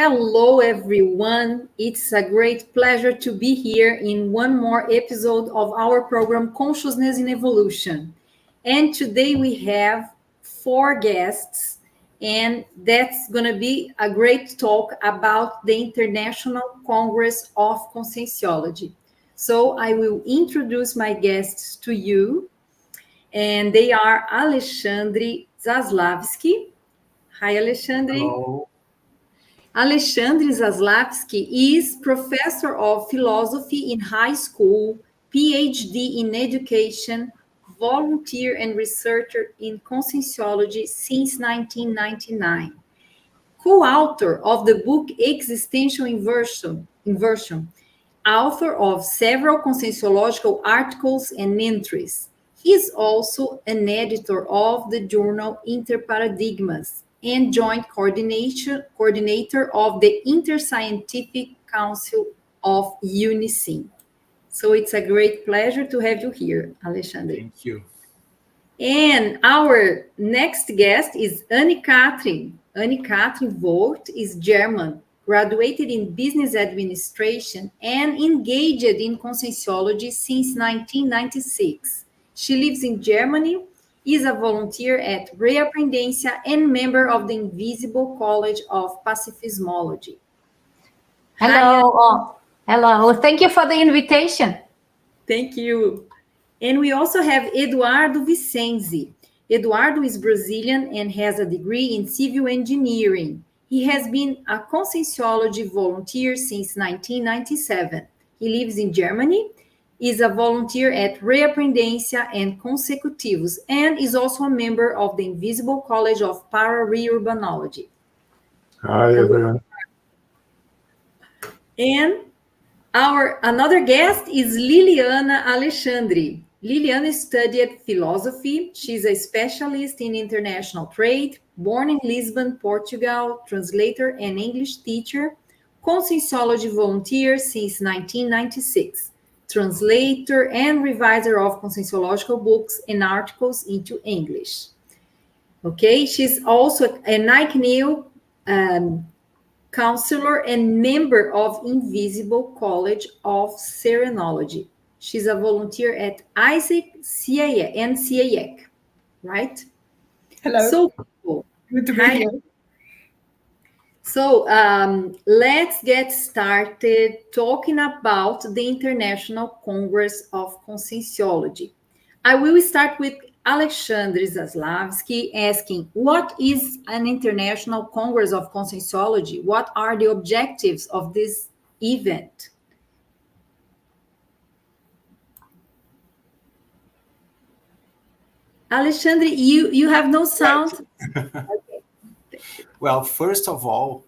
Hello, everyone. It's a great pleasure to be here in one more episode of our program, Consciousness in Evolution. And today we have 4 guests, and that's going to be a great talk about the International Congress of Conscientiology. So I will introduce my guests to you, and they are Alexandre Zaslavsky. Hi, Alexandre. Hello. Alexandre Zaslavsky is professor of philosophy in high school, PhD in education, volunteer and researcher in conscientiology since 1999. Co-author of the book Existential Inversion, author of several conscientiological articles and entries. He is also an editor of the journal Interparadigmas and joint coordinator of the Interscientific Council of UNICIN. So it's a great pleasure to have you here, Alexandre. Thank you. And our next guest is Anne-Catrin. Anne-Catrin Vogt is German, graduated in business administration and engaged in conscientiology since 1996. She lives in Germany, is a volunteer at Reurbanology and member of the Invisible College of Pacifismology. Hello. Hello. Thank you for the invitation. Thank you. And we also have Eduardo Vicenzi. Eduardo is Brazilian and has a degree in civil engineering. He has been a conscientiology volunteer since 1997. He lives in Germany, is a volunteer at Reurbanology and Consecutivos, and is also a member of the Invisible College of Reurbanology. Hi, everyone. And our another guest is Liliana Alexandre. Liliana studied philosophy. She's a specialist in international trade, born in Lisbon, Portugal, translator and English teacher, conscientiology volunteer since 1996, translator and reviser of conscientiological books and articles into English. Okay, she's also an ICCC counselor and member of Invisible College of Reurbanology. She's a volunteer at ICCC and CAEC, right? Hello. So cool. Good to be here. So let's get started talking about the International Congress of Conscientiology. I will start with Alexandre Zaslavsky asking, what is an International Congress of Conscientiology? What are the objectives of this event? Alexandre, you have no sound. Right. Okay. Well, first of all,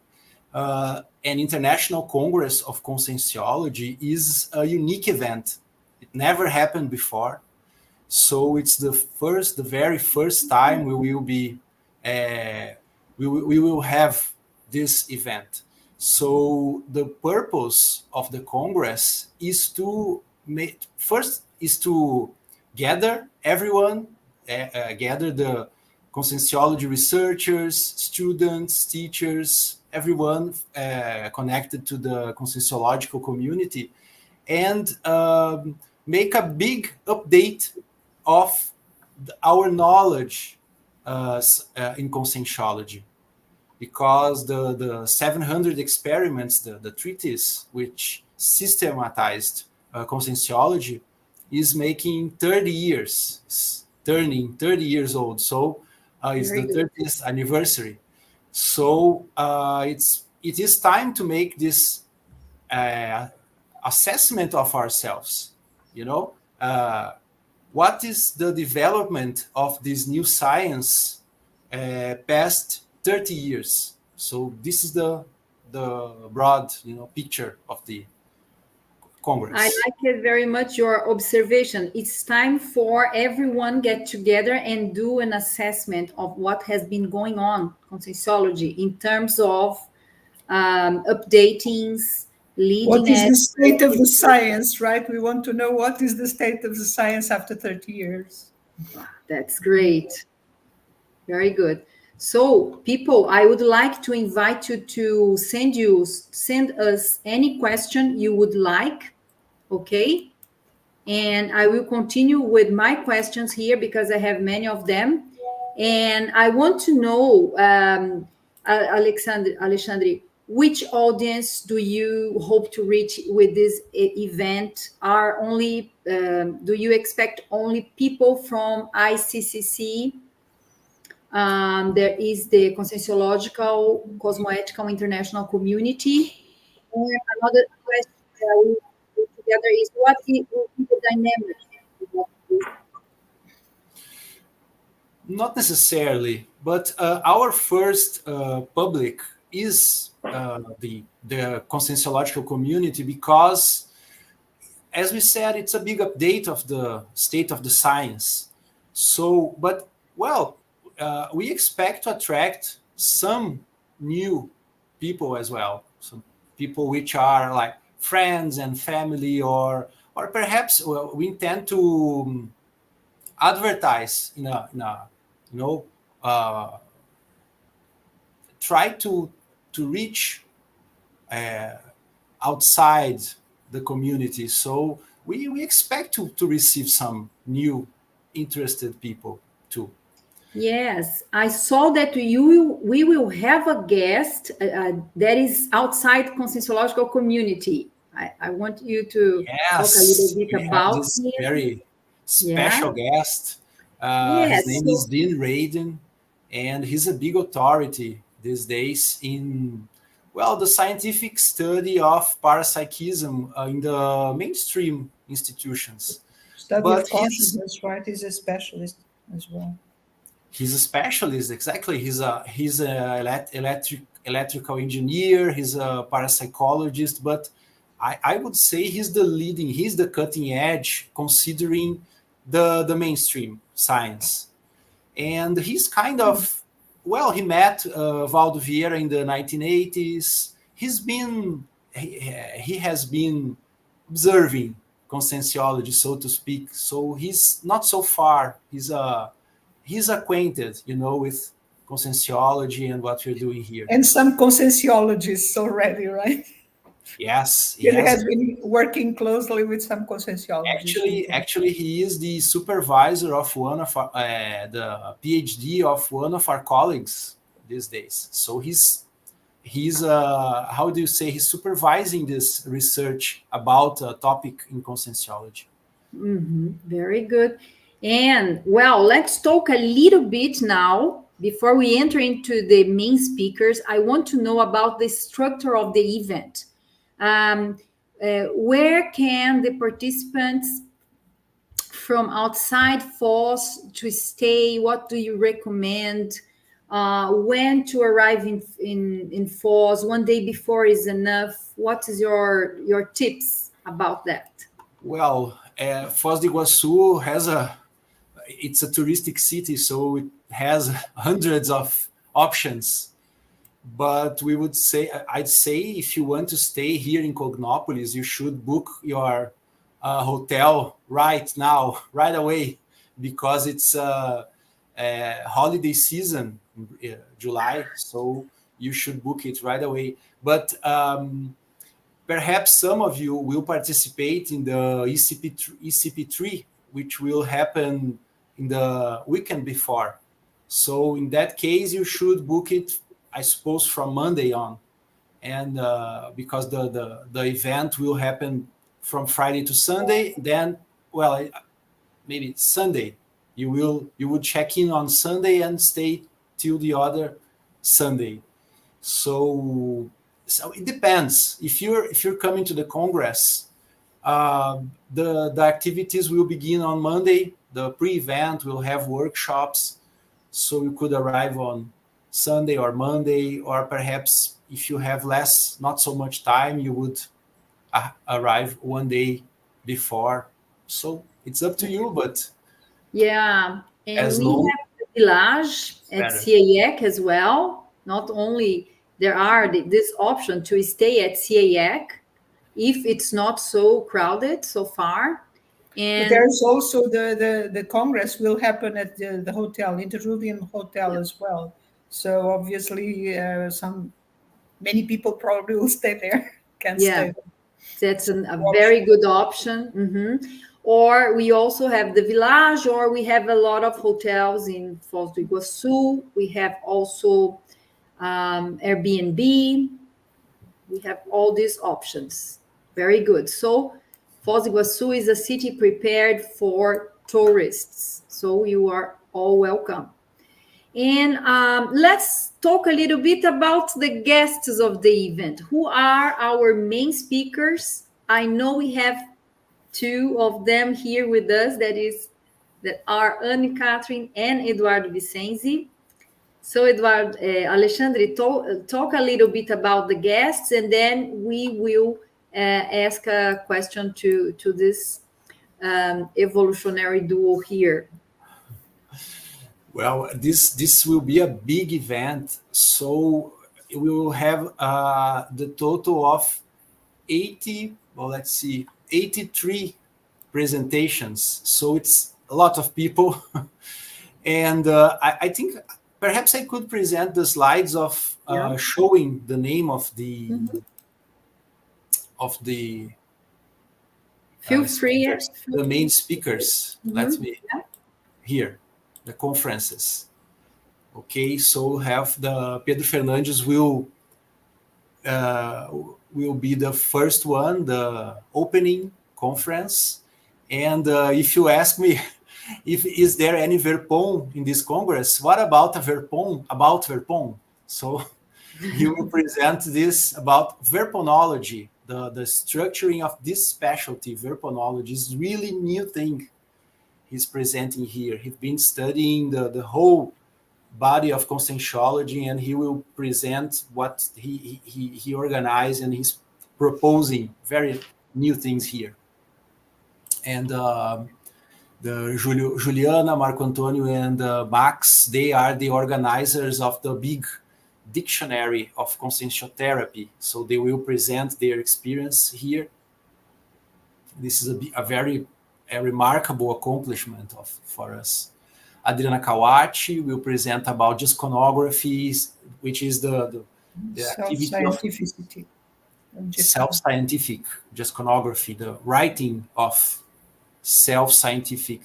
an International Congress of Conscientiology is a unique event. It never happened before. So it's the very first time we will have this event. So the purpose of the Congress is to gather everyone, gather the conscientiology researchers, students, teachers, everyone connected to the conscientiological community, and make a big update of our knowledge in conscientiology, because the 700 experiments, the treatise which systematized conscientiology, is making 30 years, it's turning 30 years old. So it's the 30th anniversary. So it is time to make this assessment of ourselves, you know. What is the development of this new science past 30 years? So this is the broad, picture of the Congress. I like it very much, your observation. It's time for everyone get together and do an assessment of what has been going on conscientiology in terms of updatings, leading. What is the state of the science, right? We want to know what is the state of the science after 30 years. That's great. Very good. So, people, I would like to invite you to send us any question you would like, okay? And I will continue with my questions here because I have many of them. And I want to know, Alexandre, which audience do you hope to reach with this event? Do you expect only people from ICCC? There is the Conscientiological, Cosmoethical International Community. And another question that we put together is what will be the dynamic of this? Not necessarily, but our first public is the conscientiological community because, as we said, it's a big update of the state of the science. So, but well, we expect to attract some new people as well, some people which are like friends and family, or perhaps we intend to advertise in a you know try to reach outside the community. So we expect to receive some new interested people too. Yes, I saw that we will have a guest that is outside Conscientiological community. I want you to talk a little Yes, bit we have about this him. very Yeah. special guest. His Yes. name is Dean Radin, and he's a big authority these days in, well, the scientific study of parapsychism in the mainstream institutions. Study But of consciousness, right? He's a specialist as well. he's a specialist, exactly. He's a electrical engineer. He's a parapsychologist, but I would say he's the cutting edge, considering the mainstream science. And he's kind of, well, he met Valdo Vieira in the 1980s. He has been observing conscientiology, so to speak. So he's not so far. He's acquainted, with conscientiology and what we're doing here. And some conscientiologists already, right? Yes, He yes. has been working closely with some conscientiologists. Actually, he is the supervisor of one of the PhD of one of our colleagues these days. So he's how do you say, he's supervising this research about a topic in conscientiology. Very good. And well, let's talk a little bit now. Before we enter into the main speakers, I want to know about the structure of the event. Where can the participants from outside FOSS to stay? What do you recommend? When to arrive in FOSS? One day before is enough? What is your tips about that? Well, Foz do Iguaçu it's a touristic city, so it has hundreds of options. But I'd say if you want to stay here in Cognopolis, you should book your hotel right now, right away, because it's holiday season, July, so you should book it right away. But perhaps some of you will participate in the ECP3, which will happen in the weekend before. So in that case, you should book it, I suppose, from Monday on. And because the event will happen from Friday to Sunday, then, well, maybe Sunday. You would check in on Sunday and stay till the other Sunday. So it depends. If you're coming to the Congress, the activities will begin on Monday. The pre-event will have workshops, so you could arrive on Sunday or Monday, or perhaps if you have not so much time, you would arrive one day before. So it's up to you, but yeah, and as we long have the village at CAEC as well. Not only there are this option to stay at CAEC if it's not so crowded so far. And but there's also the Congress will happen at the hotel, Interrubian Hotel as well. So obviously, many people probably will stay there, can Yeah, stay there. that's a very good option. Or we also have the Village, or we have a lot of hotels in Foz do Iguaçu. We have also Airbnb. We have all these options. Very good. So Foz do Iguaçu is a city prepared for tourists. So you are all welcome. And let's talk a little bit about the guests of the event. Who are our main speakers? I know we have two of them here with us. That are Anne-Catrin and Eduardo Vicenzi. So, Eduardo, Alexandre, talk a little bit about the guests, and then we will ask a question to this evolutionary duo here. Well, this will be a big event, so we will have the total of 83 presentations. So it's a lot of people, and I think perhaps I could present the slides of showing the name of the Feel free. The main speakers. Let me here the conferences. Okay, so have the Pedro Fernandes will be the first one, the opening conference. And if you ask me, is there any Verpon in this Congress? What about a Verpon? About Verpon? So he will present this about Verponology, the structuring of this specialty. Verponology is really new thing he's presenting here. He's been studying the whole body of conscientiology, and he will present what he organized, and he's proposing very new things here. And the Juliana, Marco Antonio, and Max, they are the organizers of the big dictionary of conscientiotherapy. So they will present their experience here. This is a very remarkable accomplishment for us. Adriana Kawachi will present about disconography, which is the activity of self-scientific disconography, the writing of self-scientific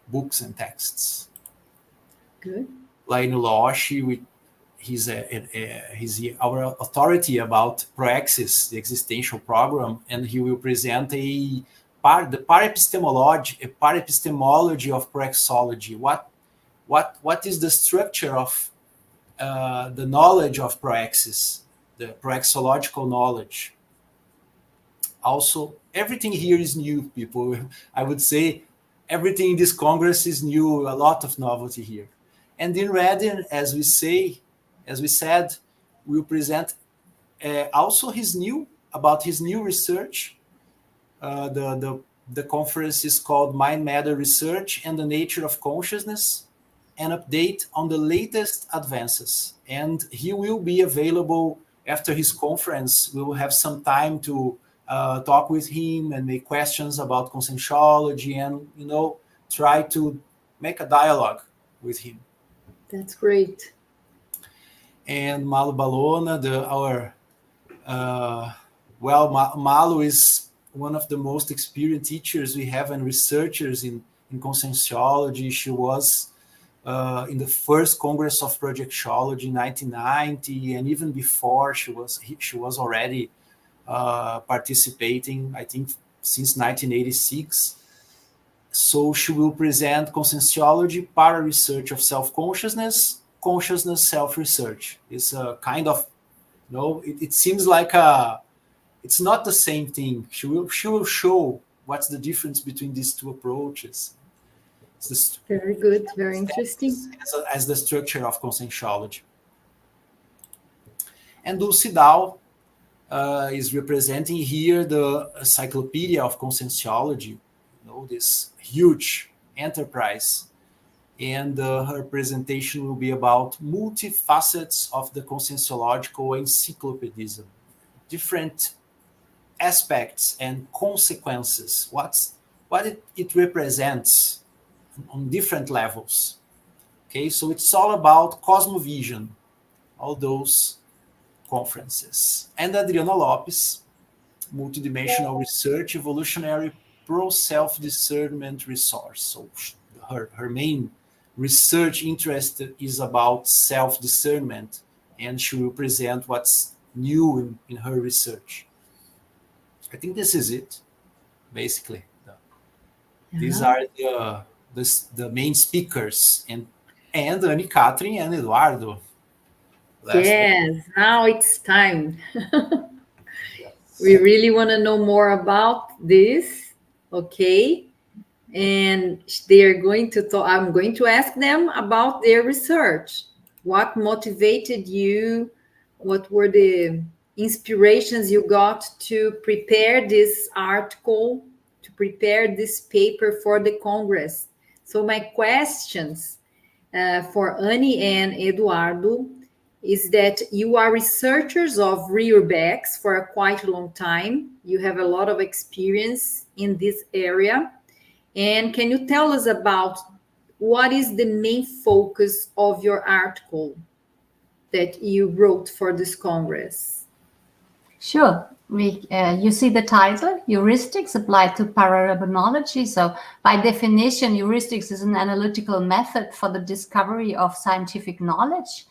books and texts. Good. Laino Laoshi, he's our authority about Proexis, the existential program, and he will present the paraepistemology of Proexology. What is the structure of the knowledge of Proexis, the Proexological knowledge? Also, everything here is new, people. I would say everything in this Congress is new, a lot of novelty here. And in Reading, as we said, we'll present also his new research. The conference is called Mind Matter Research and the Nature of Consciousness, an update on the latest advances. And he will be available after his conference. We will have some time to talk with him and make questions about conscientiology and, try to make a dialogue with him. That's great. And Malu Balona, Malu is one of the most experienced teachers we have and researchers in conscientiology. She was in the first Congress of Projectology in 1990, and even before she was already participating, I think, since 1986. So she will present conscientiology, para-research of self-consciousness, consciousness self-research. It's a kind of, it seems like it's not the same thing. She will show what's the difference between these two approaches. Very good, very interesting. As the structure of conscientiology. And Dulce Dal is representing here the Encyclopedia of Conscientiology, this huge enterprise. And her presentation will be about multifacets of the conscientiological encyclopedism, different aspects and consequences, what it represents on different levels. Okay, so it's all about cosmovision, all those conferences. And Adriana Lopes, multidimensional research, evolutionary pro-self-discernment resource. So her main research interest is about self-discernment, and she will present what's new in her research. I think this is it, basically. These are the main speakers, and Anne-Catrin and Eduardo. Yes, now it's time. We really want to know more about this, okay? And they are going to talk, I'm going to ask them about their research. What motivated you? What were the inspirations you got to prepare this article, to prepare this paper for the Congress? So my questions for Annie and Eduardo is that you are researchers of reurbacs for a quite a long time. You have a lot of experience in this area. And can you tell us about what is the main focus of your article that you wrote for this Congress? Sure. You see the title, Heuristics Applied to Pararurbanology. So by definition, heuristics is an analytical method for the discovery of scientific knowledge.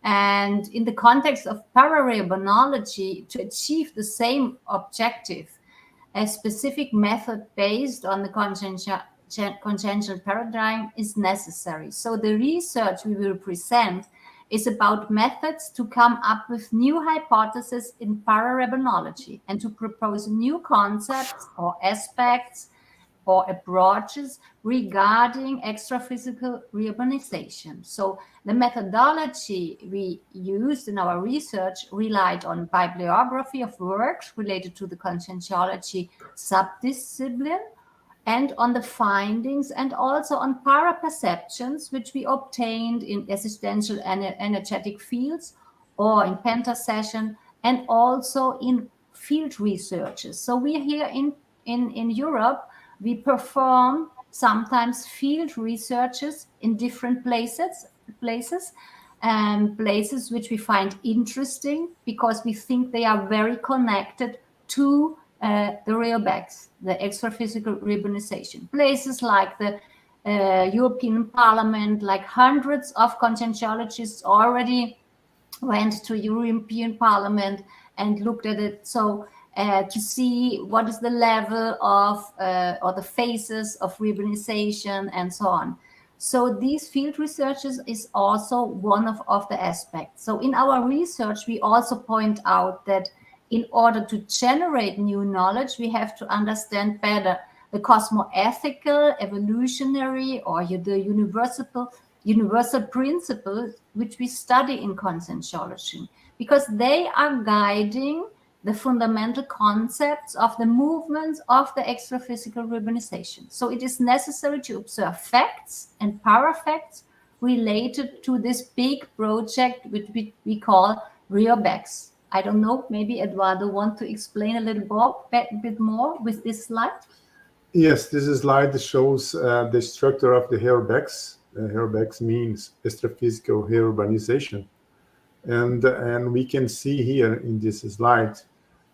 And in the context of pararurbanology, to achieve the same objective, a specific method based on the consciential paradigm is necessary. So the research we will present is about methods to come up with new hypotheses in pararurbanology and to propose new concepts or aspects or approaches regarding extraphysical reurbanization. So the methodology we used in our research relied on bibliography of works related to the conscientiology subdiscipline, and on the findings and also on paraperceptions which we obtained in existential energetic fields or in penta session and also in field researches. So we are here in Europe, we perform sometimes field researches in different places which we find interesting because we think they are very connected to the reurbacs, the extraphysical reurbanization. Places like the European Parliament, like hundreds of conscientiologists already went to European Parliament and looked at it. So to see what is the level of or the phases of reurbanization and so on. So these field researches is also one of the aspects. So in our research, we also point out that in order to generate new knowledge, we have to understand better the cosmoethical, evolutionary, or the universal principles which we study in conscientiology, because they are guiding the fundamental concepts of the movements of the extraphysical reurbanization. So it is necessary to observe facts and parafacts related to this big project which we call reurbacs. I don't know, maybe Eduardo want to explain a bit more with this slide? Yes, this slide shows the structure of the reurbacs. Reurbacs means extraphysical reurbanization. And we can see here in this slide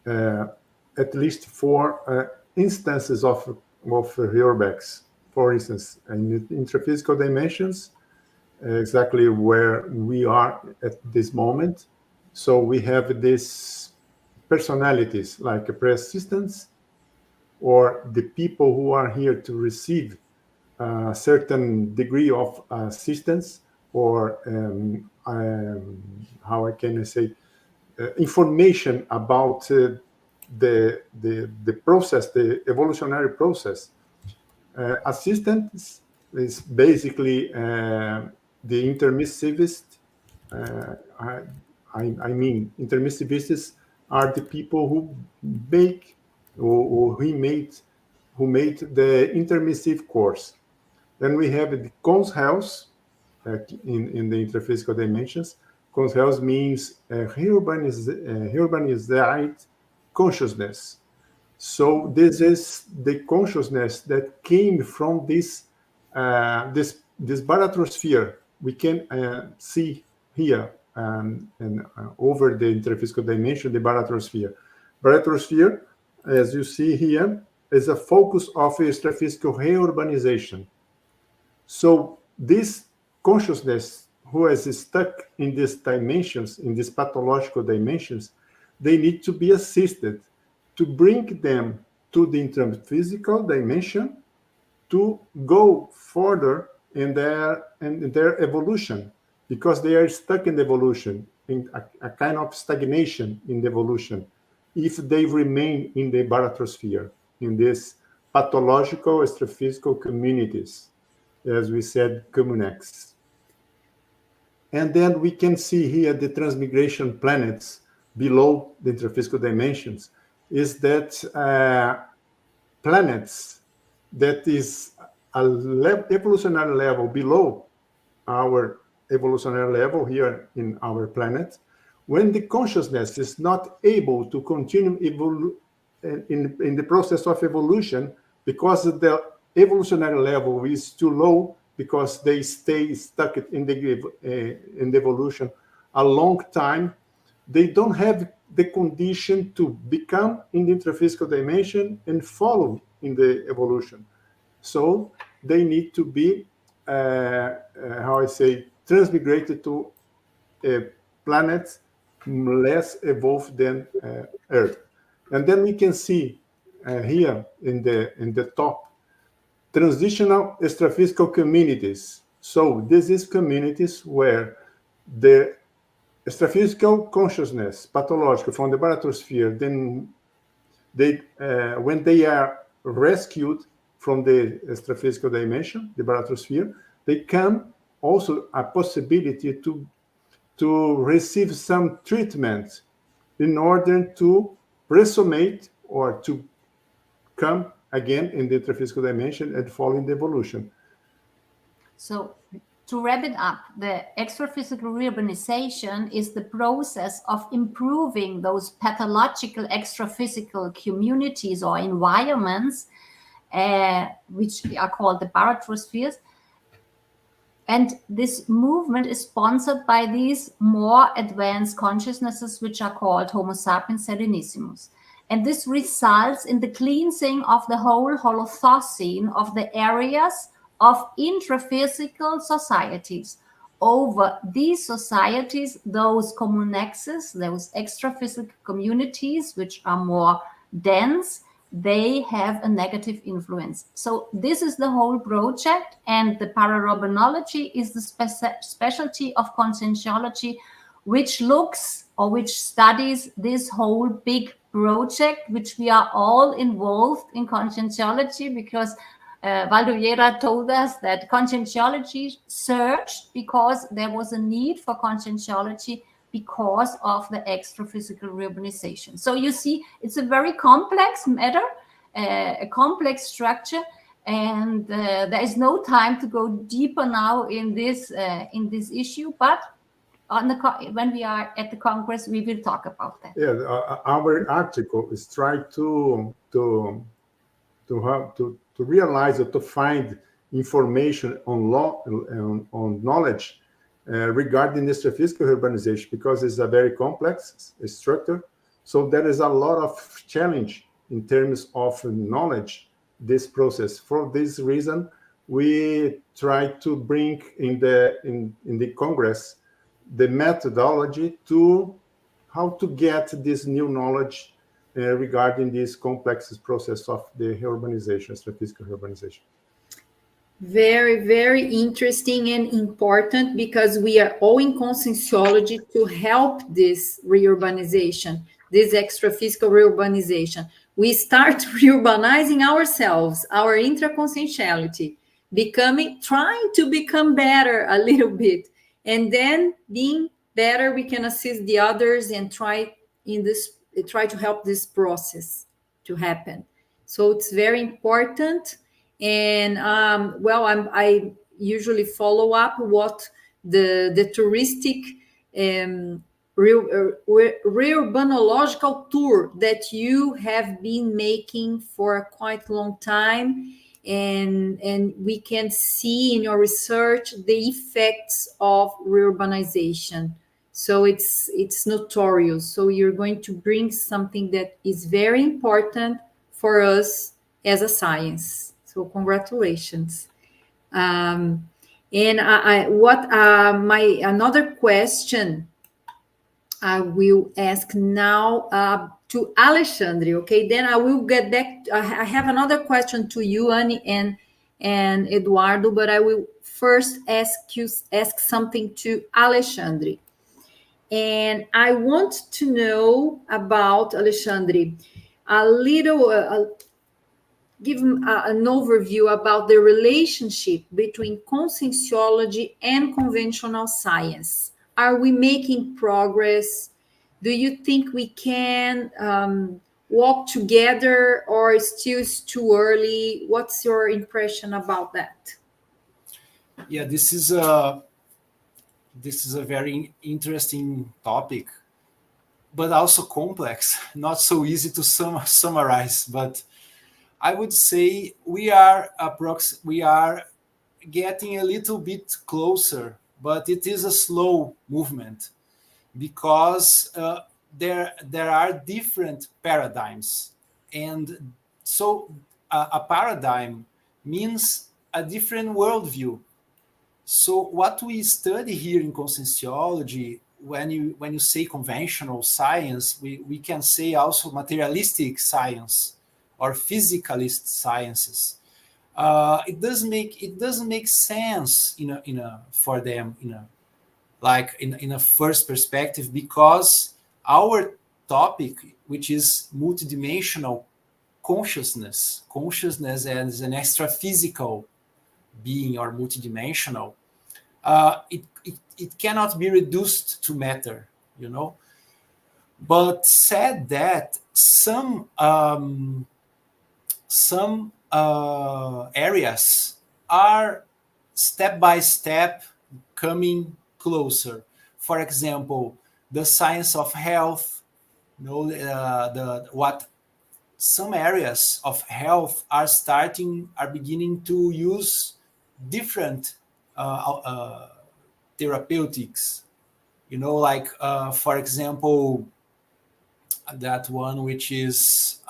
at least 4 instances of reurbacs. For instance, in intraphysical dimensions, exactly where we are at this moment. So we have these personalities like pre-assistants or the people who are here to receive a certain degree of assistance or how can I say information about the process, the evolutionary process. Assistance is basically the intermissivist. I mean, intermissivists are the people who make or who made the intermissive course. Then we have the conscience in the intraphysical dimensions. Conscience means urbanized consciousness. So this is the consciousness that came from this baratrosphere, we can see here and over the interphysical dimension, the barotrosphere. Barotrosphere, as you see here, is a focus of extraphysical reurbanization. So this consciousness who is stuck in these dimensions, in these pathological dimensions, they need to be assisted to bring them to the interphysical dimension to go further in their evolution, because they are stuck in the evolution, in a kind of stagnation in the evolution, if they remain in the barotrosphere, in these pathological extraphysical communities, as we said, communex. And then we can see here the transmigration planets below the interphysical dimensions, is that planets that is a evolutionary level below our evolutionary level here in our planet, when the consciousness is not able to continue in the process of evolution, because the evolutionary level is too low, because they stay stuck in the evolution a long time, they don't have the condition to become in the intraphysical dimension and follow in the evolution. So they need to be, transmigrated to planets less evolved than Earth. And then we can see here in the top, transitional extraphysical communities. So this is communities where the extraphysical consciousness, pathological, from the barotrosphere, then they, when they are rescued from the extraphysical dimension, the barotrosphere, they come also a possibility to receive some treatment in order to resomate or to come again in the intraphysical dimension and fall in the evolution. So to wrap it up, the extraphysical reurbanization is the process of improving those pathological extraphysical communities or environments, which are called the barotrospheres. And this movement is sponsored by these more advanced consciousnesses, which are called Homo sapiens serenissimus. And this results in the cleansing of the whole Holocene of the areas of intraphysical societies. Over these societies, those communexes, those extraphysical communities, which are more dense, they have a negative influence. So this is the whole project, and the parareubanology is the specialty of conscientiology, which looks or which studies this whole big project, which we are all involved in conscientiology, because Valdoviera told us that conscientiology surged because there was a need for conscientiology because of the extraphysical reurbanization. So you see, it's a very complex matter, a complex structure, and there is no time to go deeper now in this issue. But on when we are at the Congress, we will talk about that. Yeah, our article is trying to realize or to find information on law on knowledge regarding extraphysical urbanization, because it's a very complex structure. So there is a lot of challenge in terms of knowledge this process. For this reason, we try to bring in the Congress the methodology to how to get this new knowledge regarding this complex process of the urbanization, extraphysical urbanization. Very, very interesting and important, because we are all in conscientiology to help this reurbanization, this extraphysical reurbanization. We start reurbanizing ourselves, our intraconscientiality, trying to become better a little bit, and then being better, we can assist the others and try to help this process to happen. So it's very important. And I usually follow up what the touristic reurbanological tour that you have been making for a quite long time. and we can see in your research the effects of reurbanization. So it's notorious. So you're going to bring something that is very important for us as a science. So congratulations. And my another question I will ask now to Alexandre. Okay, then I will get back. I have another question to you, Annie and Eduardo, but I will first ask something to Alexandre. And I want to know about Alexandre a little. Give an overview about the relationship between conscientiology and conventional science. Are we making progress? Do you think we can walk together, or still it's too early? What's your impression about that? Yeah, this is a very interesting topic, but also complex, not so easy to summarize. But I would say we are getting a little bit closer, but it is a slow movement because there are different paradigms, and so a paradigm means a different worldview. So what we study here in conscientiology, when you say conventional science, we can say also materialistic science or physicalist sciences. It doesn't make sense for them in a first perspective, because our topic, which is multidimensional consciousness as an extra physical being or multidimensional, it cannot be reduced to matter, But said that, some areas are step by step coming closer. For example, the science of health, what some areas of health are beginning to use different therapeutics, like for example, that one which is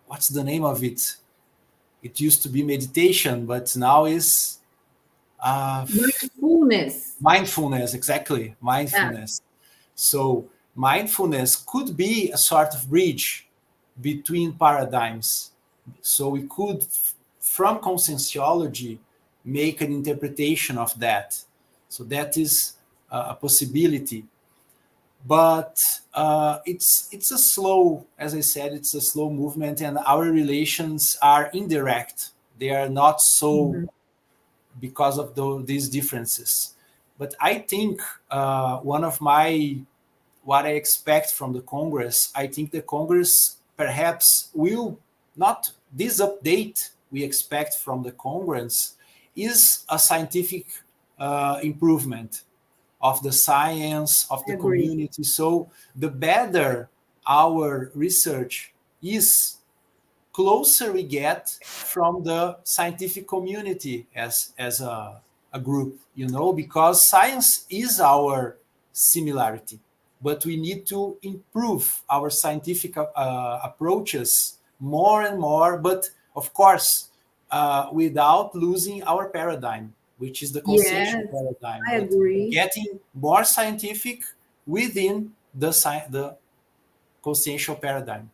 what's the name of it? It used to be meditation, but now is mindfulness, exactly, mindfulness. Yeah. So mindfulness could be a sort of bridge between paradigms. So we could, from conscientiology, make an interpretation of that. So that is a possibility. But it's a slow, as I said, it's a slow movement, and our relations are indirect. They are not so because of these differences. But I think what I expect from the Congress, I think the Congress perhaps will not, this update we expect from the Congress is a scientific improvement of the science, of the community. So the better our research is, closer we get from the scientific community as a group, because science is our similarity, but we need to improve our scientific approaches more and more, but of course, without losing our paradigm, which is the consciential paradigm. I agree. Getting more scientific within the consciential paradigm.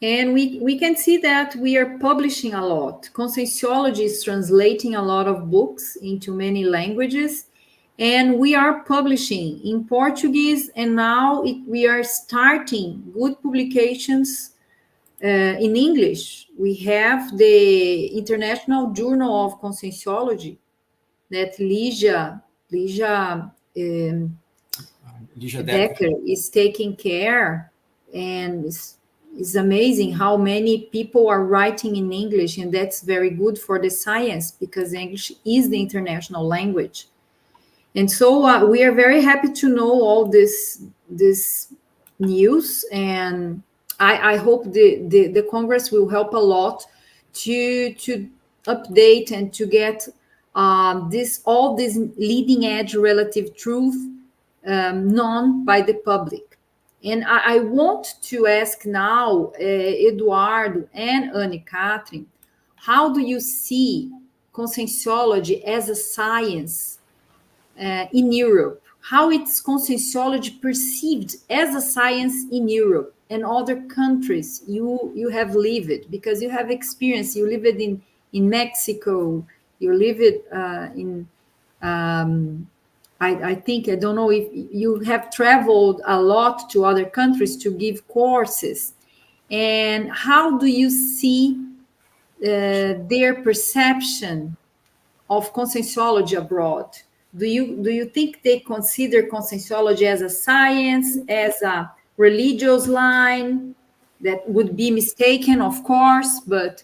And we can see that we are publishing a lot. Conscientiology is translating a lot of books into many languages, and we are publishing in Portuguese, and now we are starting good publications in English. We have the International Journal of Conscientiology that Lígia Decker is taking care, and it's amazing how many people are writing in English, and that's very good for the science because English is the international language. And so we are very happy to know all this news, and I hope the Congress will help a lot to update and to get all this leading edge relative truth known by the public. And I want to ask now, Eduardo and Anne-Catrin, how do you see conscientiology as a science in Europe? How is conscientiology perceived as a science in Europe and other countries you have lived? Because you have experience, you lived in Mexico, you lived in, I think, I don't know if you have traveled a lot to other countries to give courses. And how do you see their perception of conscientiology abroad? Do you think they consider conscientiology as a science, as a religious line? That would be mistaken, of course, but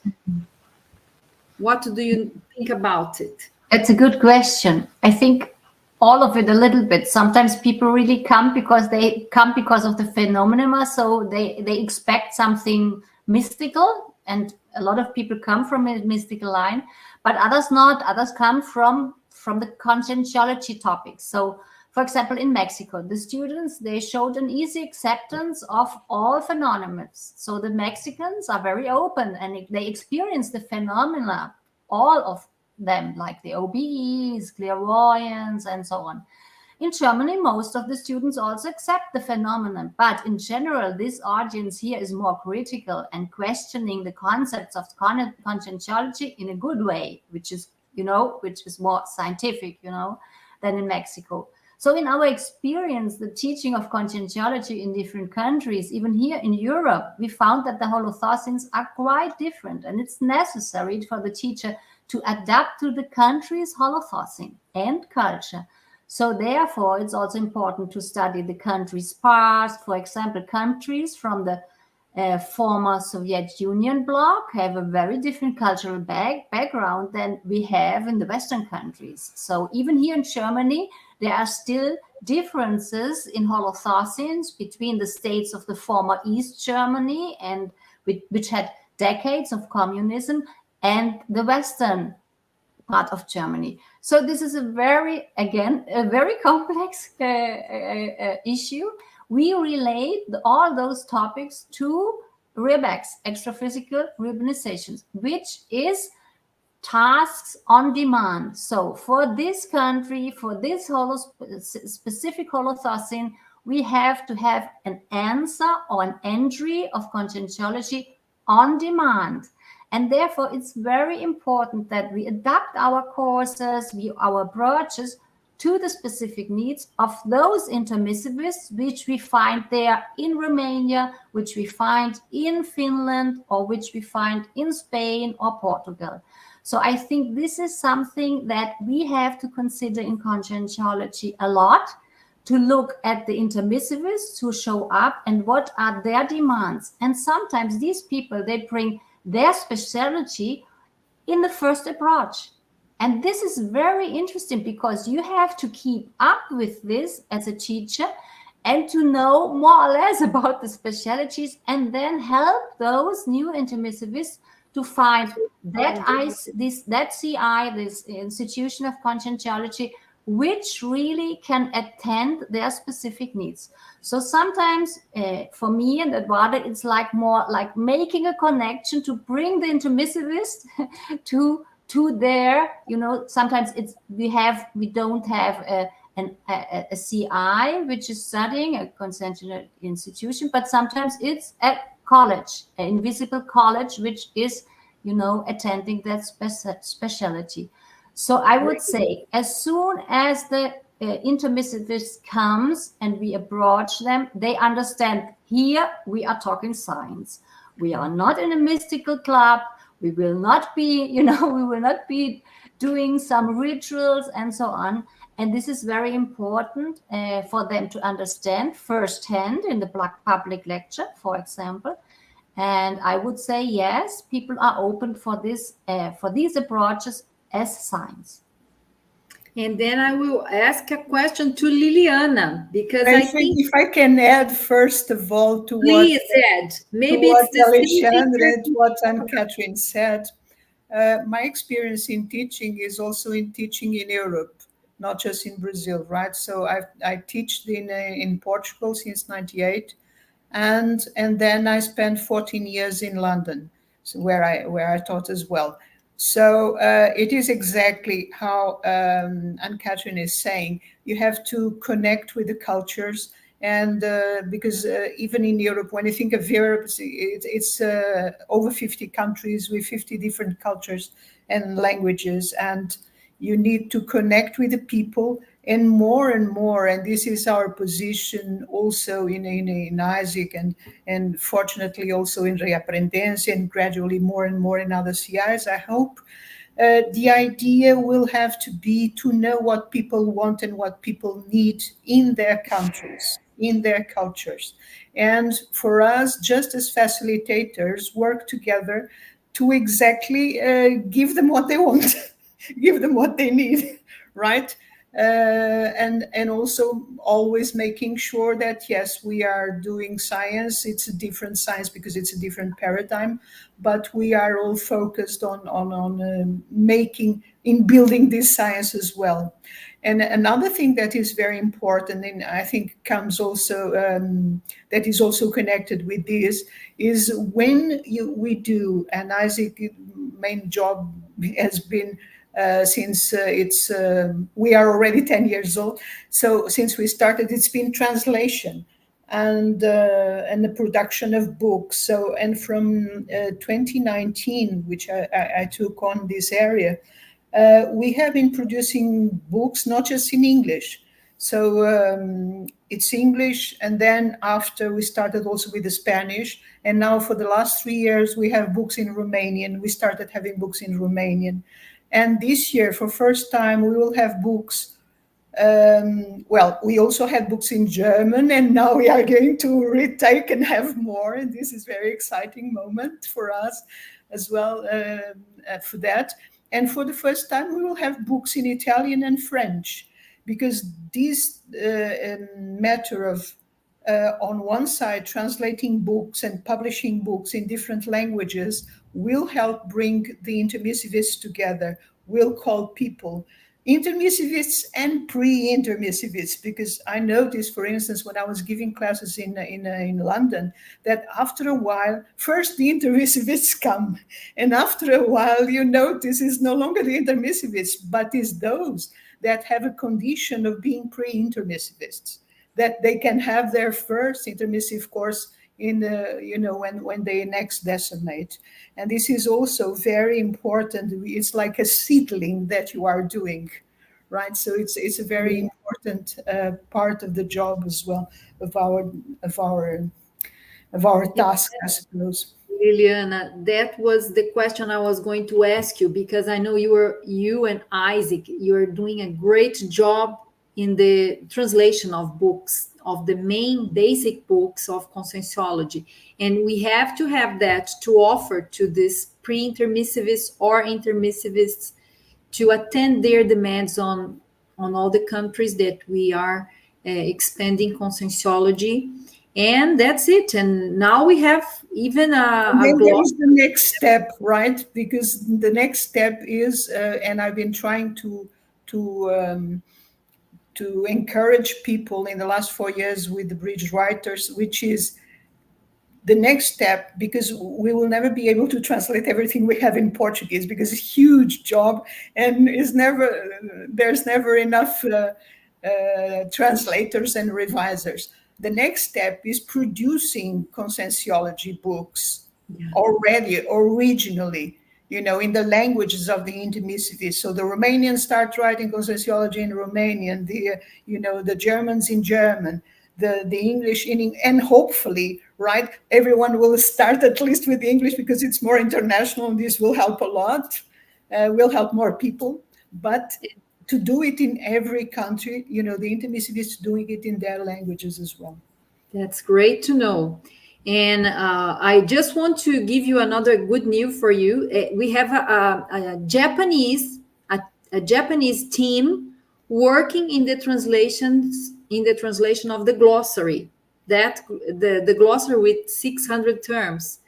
what do you think about it? It's a good question. I think all of it a little bit. Sometimes people really come because of the phenomena, so they expect something mystical, and a lot of people come from a mystical line, but others not. Others come from the conscientiology topics. So, for example, in Mexico, the students, they showed an easy acceptance of all phenomena. So the Mexicans are very open and they experience the phenomena, all of them, like the OBEs, clairvoyance, and so on. In Germany, most of the students also accept the phenomenon, but in general, this audience here is more critical and questioning the concepts of conscientiology in a good way, which is more scientific, than in Mexico. So in our experience, the teaching of conscientiology in different countries, even here in Europe, we found that the holothoughts are quite different, and it's necessary for the teacher to adapt to the country's holothoughts and culture. So therefore, it's also important to study the country's past. For example, countries from the former Soviet Union bloc have a very different cultural background than we have in the Western countries. So even here in Germany, there are still differences in holothoughts between the states of the former East Germany, and which had decades of communism, and the Western part of Germany. So this is a very complex issue. We relate all those topics to REBECs, extraphysical reorganizations, which is tasks on demand. So for this country, for this specific holothought, we have to have an answer or an entry of conscientiology on demand. And therefore, it's very important that we adapt our courses, our approaches to the specific needs of those intermissivists, which we find there in Romania, which we find in Finland, or which we find in Spain or Portugal. So I think this is something that we have to consider in conscientiology a lot, to look at the intermissivists who show up and what are their demands. And sometimes these people, they bring their specialty in the first approach. And this is very interesting because you have to keep up with this as a teacher and to know more or less about the specialties, and then help those new intermissivists to find that CI, this institution of conscientiology, which really can attend their specific needs. So sometimes for me and Eduardo, it's like more like making a connection to bring the intermissivist to their, sometimes we don't have a CI which is studying a consciential institution, but sometimes it's a college, an invisible college, which is, attending that specialty. So I would say, as soon as the intermissivist comes and we approach them, they understand, here we are talking science. We are not in a mystical club. We will not be, we will not be doing some rituals and so on. And this is very important for them to understand firsthand in the public lecture, for example. And I would say, yes, people are open for this, for these approaches as science. And then I will ask a question to Liliana, because I think if I can add first of all to please add. Maybe what it's the Alexandre and what Anne-Catrin said. my experience in teaching is also in teaching in Europe, not just in Brazil, right? So I teach in Portugal since '98, and then I spent 14 years in London, so where I taught as well. So it is exactly how Anne-Catrin is saying. You have to connect with the cultures, and because even in Europe, when you think of Europe, it's over 50 countries with 50 different cultures and languages, and you need to connect with the people, and more, and this is our position also in ISIC, and fortunately also in Reaprendência, and gradually more and more in other CIs, I hope. The idea will have to be to know what people want and what people need in their countries, in their cultures. And for us, just as facilitators, work together to exactly give them what they want, give them what they need, right? And also always making sure that, yes, we are doing science. It's a different science because it's a different paradigm, but we are all focused on building this science as well. And another thing that is very important, and I think comes also, that is also connected with this, is when we do, and Isaac's main job has been since we are already 10 years old. So since we started, it's been translation and the production of books. So, and from 2019, which I took on this area, we have been producing books, not just in English. So it's English, and then after we started also with the Spanish, and now for the last 3 years we have books in Romanian. We started having books in Romanian. And this year, for first time, we will have books. Well, we also had books in German, and now we are going to retake and have more. And this is a very exciting moment for us as well for that. And for the first time, we will have books in Italian and French, because this matter of, on one side, translating books and publishing books in different languages will help bring the intermissivists together, will call people intermissivists and pre-intermissivists, because I noticed, for instance, when I was giving classes in London, that after a while, first the intermissivists come, and after a while you notice it's no longer the intermissivists, but it's those that have a condition of being pre-intermissivists, that they can have their first intermissive course in when they next decimate. And this is also very important. It's like a seedling that you are doing, right? So it's a very important part of the job as well, of our task, I suppose. Liliana, that was the question I was going to ask you, because I know you and Isaac, you're doing a great job in the translation of books, of the main basic books of Conscientiology. And we have to have that to offer to these pre-intermissivists or intermissivists to attend their demands on all the countries that we are expanding Conscientiology. And that's it. And now we have even a then blog. there is the next step, right? Because the next step is, and I've been trying to encourage people in the last 4 years with the bridge writers, which is the next step, because we will never be able to translate everything we have in Portuguese, because it's a huge job, and there's never enough translators and revisers. The next step is producing Conscientiology books already, originally, in the languages of the intermissivists. So the Romanians start writing Conscientiology in Romanian, the Germans in German, the English and hopefully, right, everyone will start at least with the English, because it's more international, and this will help a lot, will help more people. But to do it in every country, the intermissivists doing it in their languages as well. That's great to know. And I just want to give you another good news for you. We have a Japanese team working in the translation of the glossary, that the glossary with 600 terms.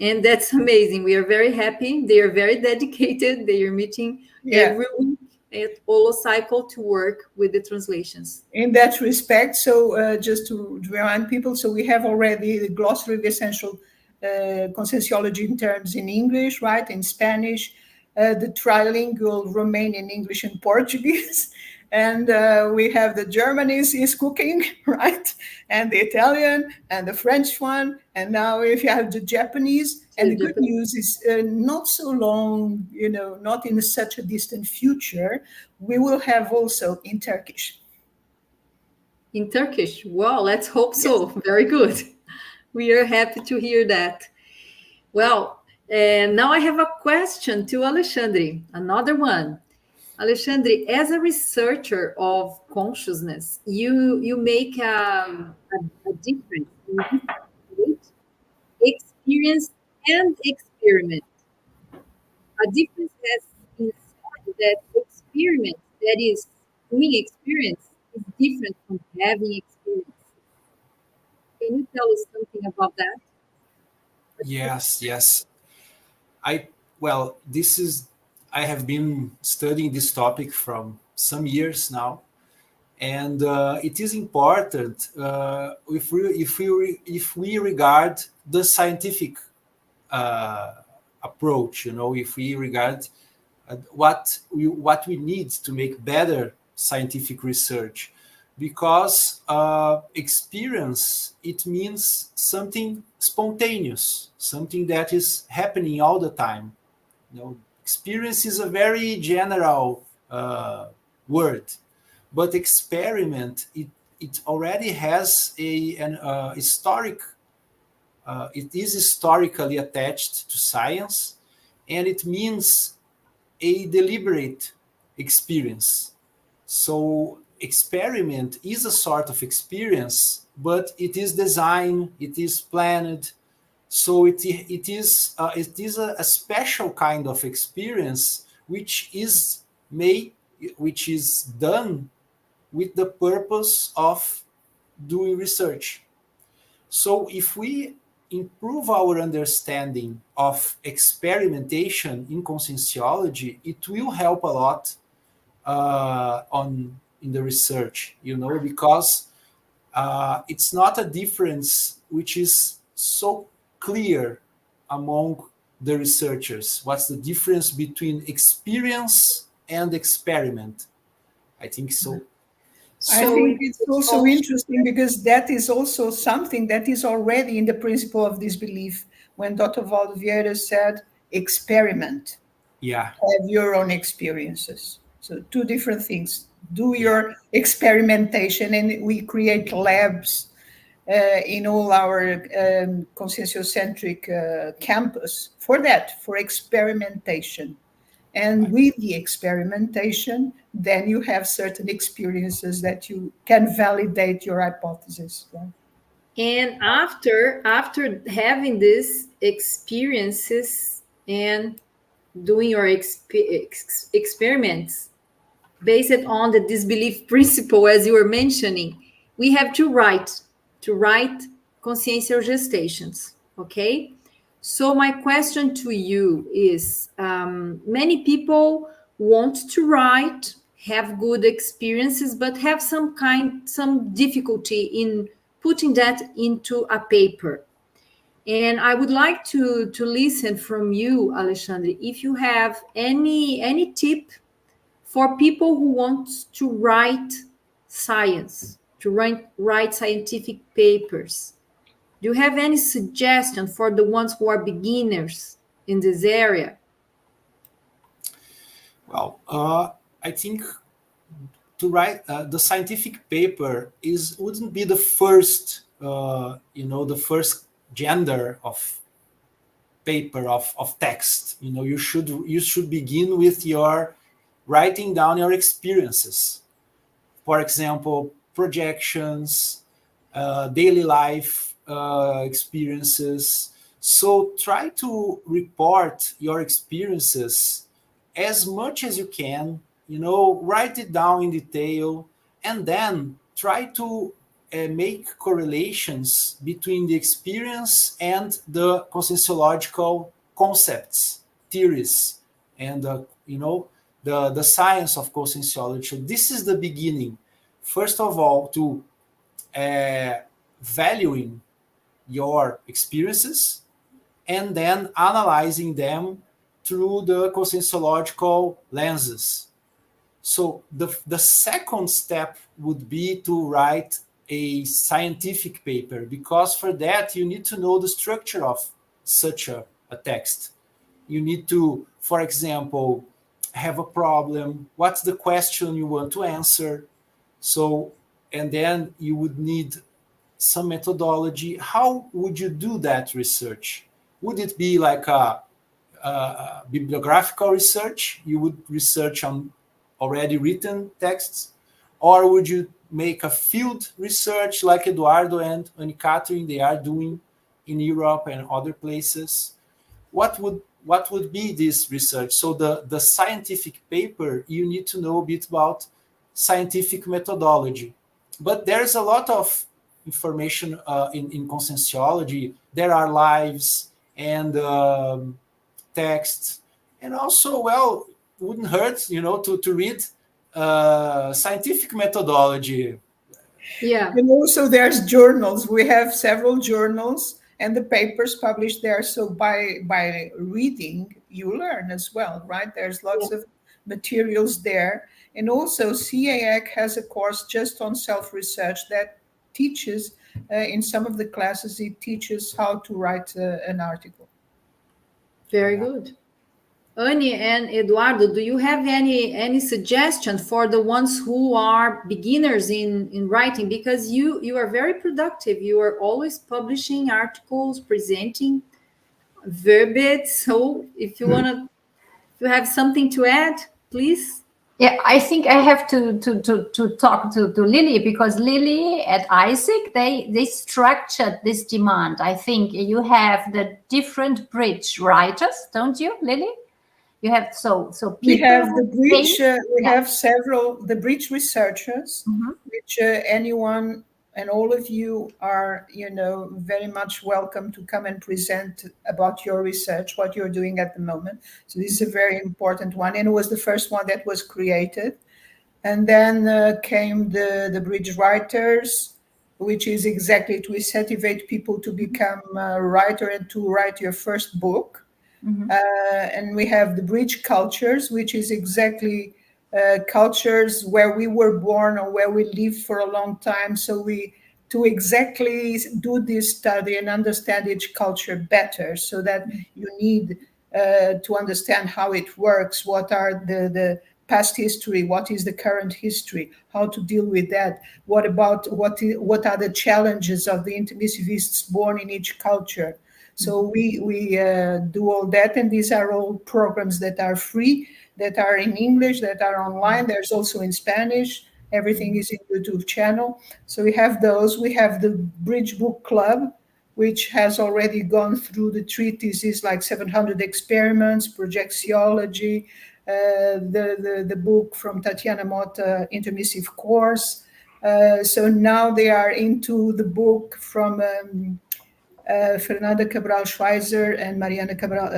And that's amazing. We are very happy. They are very dedicated. They are meeting every week at Holocycle to work with the translations. In that respect, so just to remind people, so we have already the glossary of essential conscientiology in terms in English, right, in Spanish, the trilingual Romanian, English, and Portuguese. And we have the German is cooking, right? And the Italian and the French one. And now if you have the Japanese. And the good news is not so long, not in such a distant future, we will have also in Turkish. In Turkish. Well, let's hope so. Yes. Very good. We are happy to hear that. Well, now I have a question to Alexandre, another one. Alexandre, as a researcher of consciousness, you make a difference in experience and experiment. A difference has been said that experiment, that is doing experience, is different from having experience. Can you tell us something about that? Yes. I have been studying this topic from some years now, and it is important if we regard the scientific approach. If we regard what we need to make better scientific research, because experience, it means something spontaneous, something that is happening all the time. Experience is a very general word, but experiment, it already has an historic. It is historically attached to science, and it means a deliberate experience. So experiment is a sort of experience, but it is designed, it is planned. So it is a special kind of experience which is done with the purpose of doing research. So if we improve our understanding of experimentation in conscientiology, it will help a lot in the research, because it's not a difference which is so clear among the researchers. What's the difference between experience and experiment? I think so. I think it's also interesting because that is also something that is already in the principle of disbelief. When Dr. Valdo Vieira said, experiment. Yeah. Have your own experiences. So two different things. Do your experimentation, and we create labs in all our conscientiocentric campus for that, for experimentation. And with the experimentation, then you have certain experiences that you can validate your hypothesis. Right? And after having these experiences and doing your experiments based on the disbelief principle, as you were mentioning, we have to write consciential gestations. Okay. So my question to you is, many people want to write, have good experiences, but have some difficulty in putting that into a paper. And I would like to listen from you, Alexandre, if you have any tip for people who want to write science, to write scientific papers. Do you have any suggestion for the ones who are beginners in this area? Well, I think to write the scientific paper wouldn't be the first, the first gender of paper of text. You should begin with your writing down your experiences. For example, projections, daily life experiences. So try to report your experiences as much as you can, write it down in detail, and then try to make correlations between the experience and the conscientiological concepts, theories, and the science of conscientiology. So this is the beginning. First of all, to valuing your experiences and then analyzing them through the conscientiological lenses. So the second step would be to write a scientific paper, because for that you need to know the structure of such a text. You need to, for example, have a problem. What's the question you want to answer? So, and then you would need some methodology. How would you do that research? Would it be like a bibliographical research? You would research on already written texts? Or would you make a field research like Eduardo and Anne-Catrin, they are doing in Europe and other places? What would be this research? So the scientific paper, you need to know a bit about scientific methodology. But there's a lot of information in conscientiology. There are lives and texts, and also, well, wouldn't hurt, to read scientific methodology. Yeah. And also there's journals. We have several journals and the papers published there. So by reading, you learn as well, right? There's lots of materials there. And also CAEC has a course just on self-research that teaches, in some of the classes, it teaches how to write an article. Very good. Anne and Eduardo, do you have any suggestion for the ones who are beginners in writing? Because you are very productive. You are always publishing articles, presenting verbet. So if you have something to add, please. Yeah, I think I have to talk to Lily, because Lily at ISIC, they structured this demand. I think you have the different bridge writers, don't you, Lily? You have so people. We have the bridge. We have several bridge researchers, which anyone and all of you are, very much welcome to come and present about your research, what you're doing at the moment. So this is a very important one, and it was the first one that was created. And then came the bridge writers, which is exactly to incentivize people to become a writer and to write your first book. And we have the bridge cultures, which is exactly cultures where we were born or where we lived for a long time. So to exactly do this study and understand each culture better, so that you need to understand how it works, what are the past history, what is the current history, how to deal with that, what are the challenges of the intermissivists born in each culture. So we do all that, and these are all programs that are free, that are in English, that are online. There's also in Spanish. Everything is in YouTube channel. So we have those. We have the Bridge Book Club, which has already gone through the treatises like 700 Experiments, Projectiology, the book from Tatiana Mota, Intermissive Course. So now they are into the book from Fernanda Cabral Schweizer and Mariana Cabral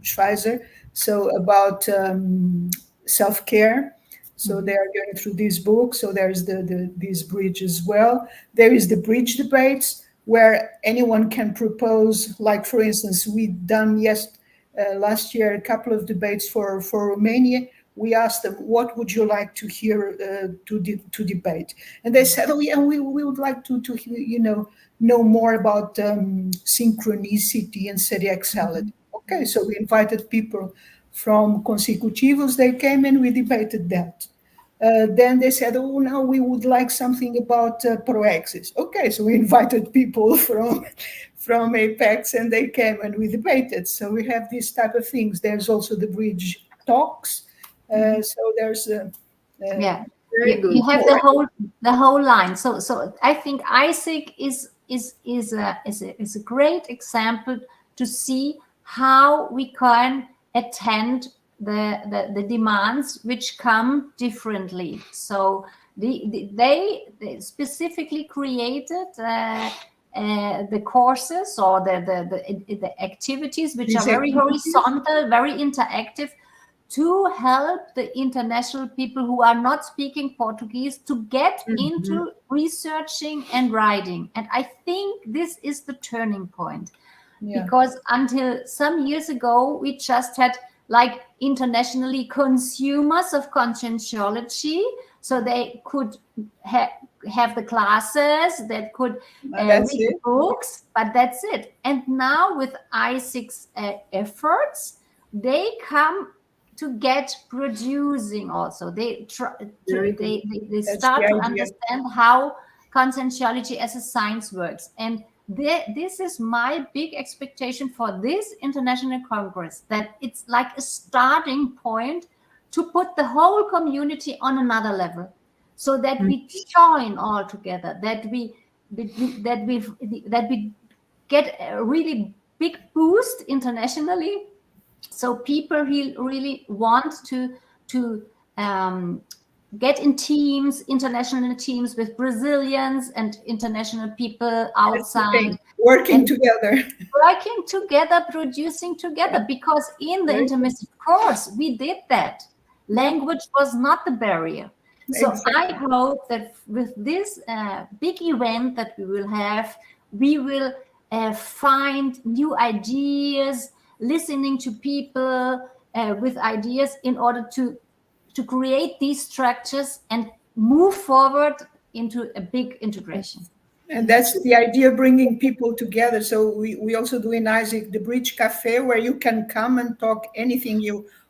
Schweizer, so about self-care. So they are going through this book. So there's this bridge as well. There is the bridge debates, where anyone can propose, like, for instance, we've done last year a couple of debates for Romania. We asked them, what would you like to hear to debate? And they said, oh yeah, we would like to know more about synchronicity and seriaxality. Okay, so we invited people from Consecutivos. They came and we debated that. Then they said, oh, now we would like something about proexis. Okay, so we invited people from Apex, and they came and we debated. So we have these type of things. There's also the bridge talks. So there's very good. You have the whole line. So I think ISIC is a great example to see how we can attend the demands which come differently. So they specifically created the courses or the activities which are very horizontal, very interactive, to help the international people who are not speaking Portuguese to get into researching and writing. And I think this is the turning point. Yeah. Because until some years ago, we just had like internationally consumers of conscientiology, so they could have the classes, that could read the books, but that's it. And now with ICCC efforts, they come to get producing also. They start to understand how conscientiology as a science works. And this is my big expectation for this international congress, that it's like a starting point to put the whole community on another level, so that we join all together, that we get a really big boost internationally. So people really want to get in teams, international teams with Brazilians and international people outside. Working together, producing together, because in the intermissive course, we did that. Language was not the barrier. So I hope that with this big event that we will have, we will find new ideas, listening to people with ideas in order to create these structures and move forward into a big integration. And that's the idea, bringing people together. So we also do in ISIC the Bridge Cafe, where you can come and talk anything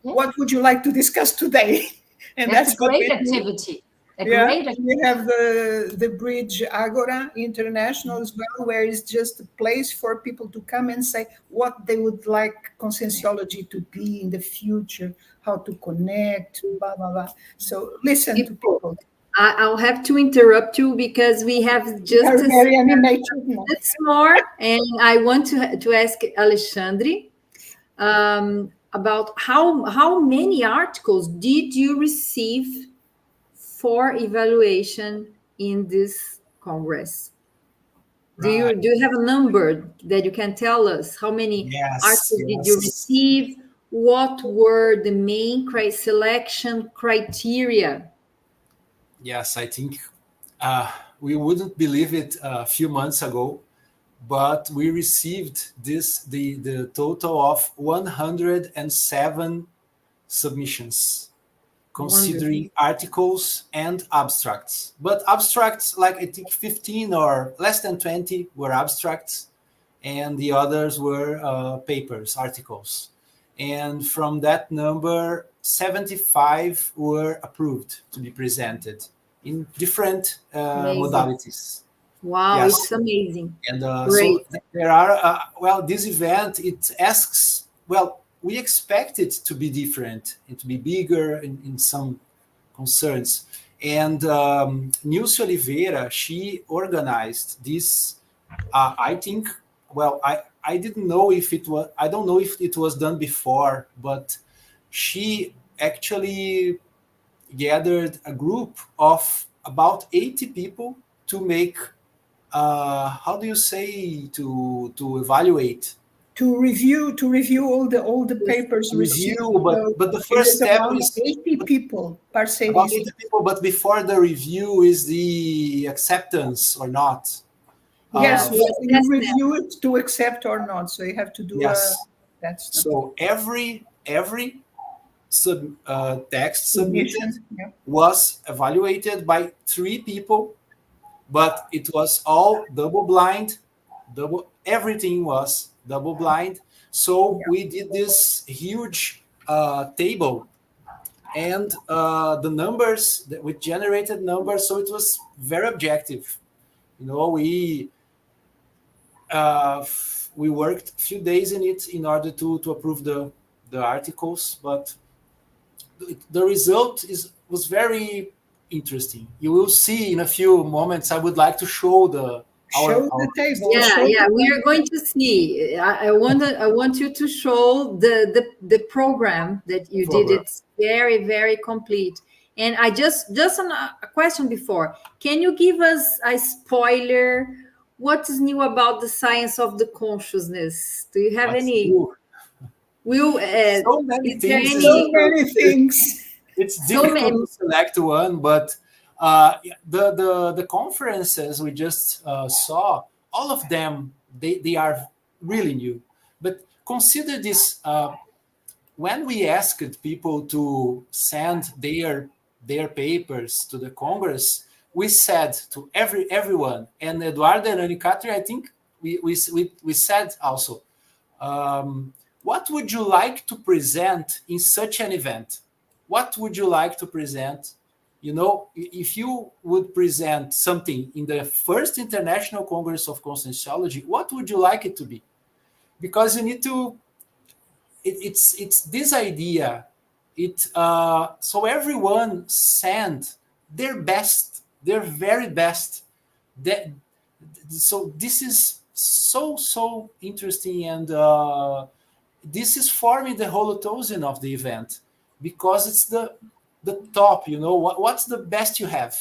what would you like to discuss today? And that's a great activity. We have the Bridge Agora International as well, where it's just a place for people to come and say what they would like conscientiology to be in the future, how to connect, blah, blah, blah. So listen to people. I'll have to interrupt you because we have just very animated minutes more, and I want to ask Alexandre about how many articles did you receive for evaluation in this Congress? Do you have a number that you can tell us? How many articles did you receive? What were the main selection criteria? Yes, I think we wouldn't believe it a few months ago, but we received the total of 107 submissions, considering articles and abstracts. But abstracts, like I think 15 or less than 20 were abstracts, and the others were papers, articles. And from that number, 75 were approved to be presented in different modalities. Wow, it's amazing. And so there are, this event, it asks, we expect it to be different and to be bigger in some concerns. And Nilce Oliveira, she organized this, I think, I didn't know if it was, I don't know if it was done before, but she actually gathered a group of about 80 people to make, how do you say, to evaluate? To review all the papers. But the first step is 80 people, about 80 people, but before the review is the acceptance or not. Yes, you review it to accept or not. So you have to do So every text submitted was evaluated by 3 people, but it was all double blind. Everything was double blind. So we did this huge table, and the numbers that we generated numbers. So it was very objective. We worked a few days in it in order to approve the articles, but the result was very interesting. You will see in a few moments. I would like to show Show the table. Yeah. We are going to see. I want you to show the program that you did. It's very, very complete. And I just on a question before. Can you give us a spoiler? What is new about the science of the consciousness? Do you have any? New? So many things. So many things. It's difficult to select one, but the conferences we just saw, all of them, they are really new. But consider this: when we asked people to send their papers to the Congress, we said to everyone, and Eduardo and Anne-Catrin, I think we said also, what would you like to present in such an event? What would you like to present? You know, if you would present something in the first International Congress of Conscientiology, what would you like it to be? Because you need to, it's this idea. So everyone send their best, their very best. So this is so interesting, and this is forming the holotousin of the event, because it's the top, you know, what's the best you have,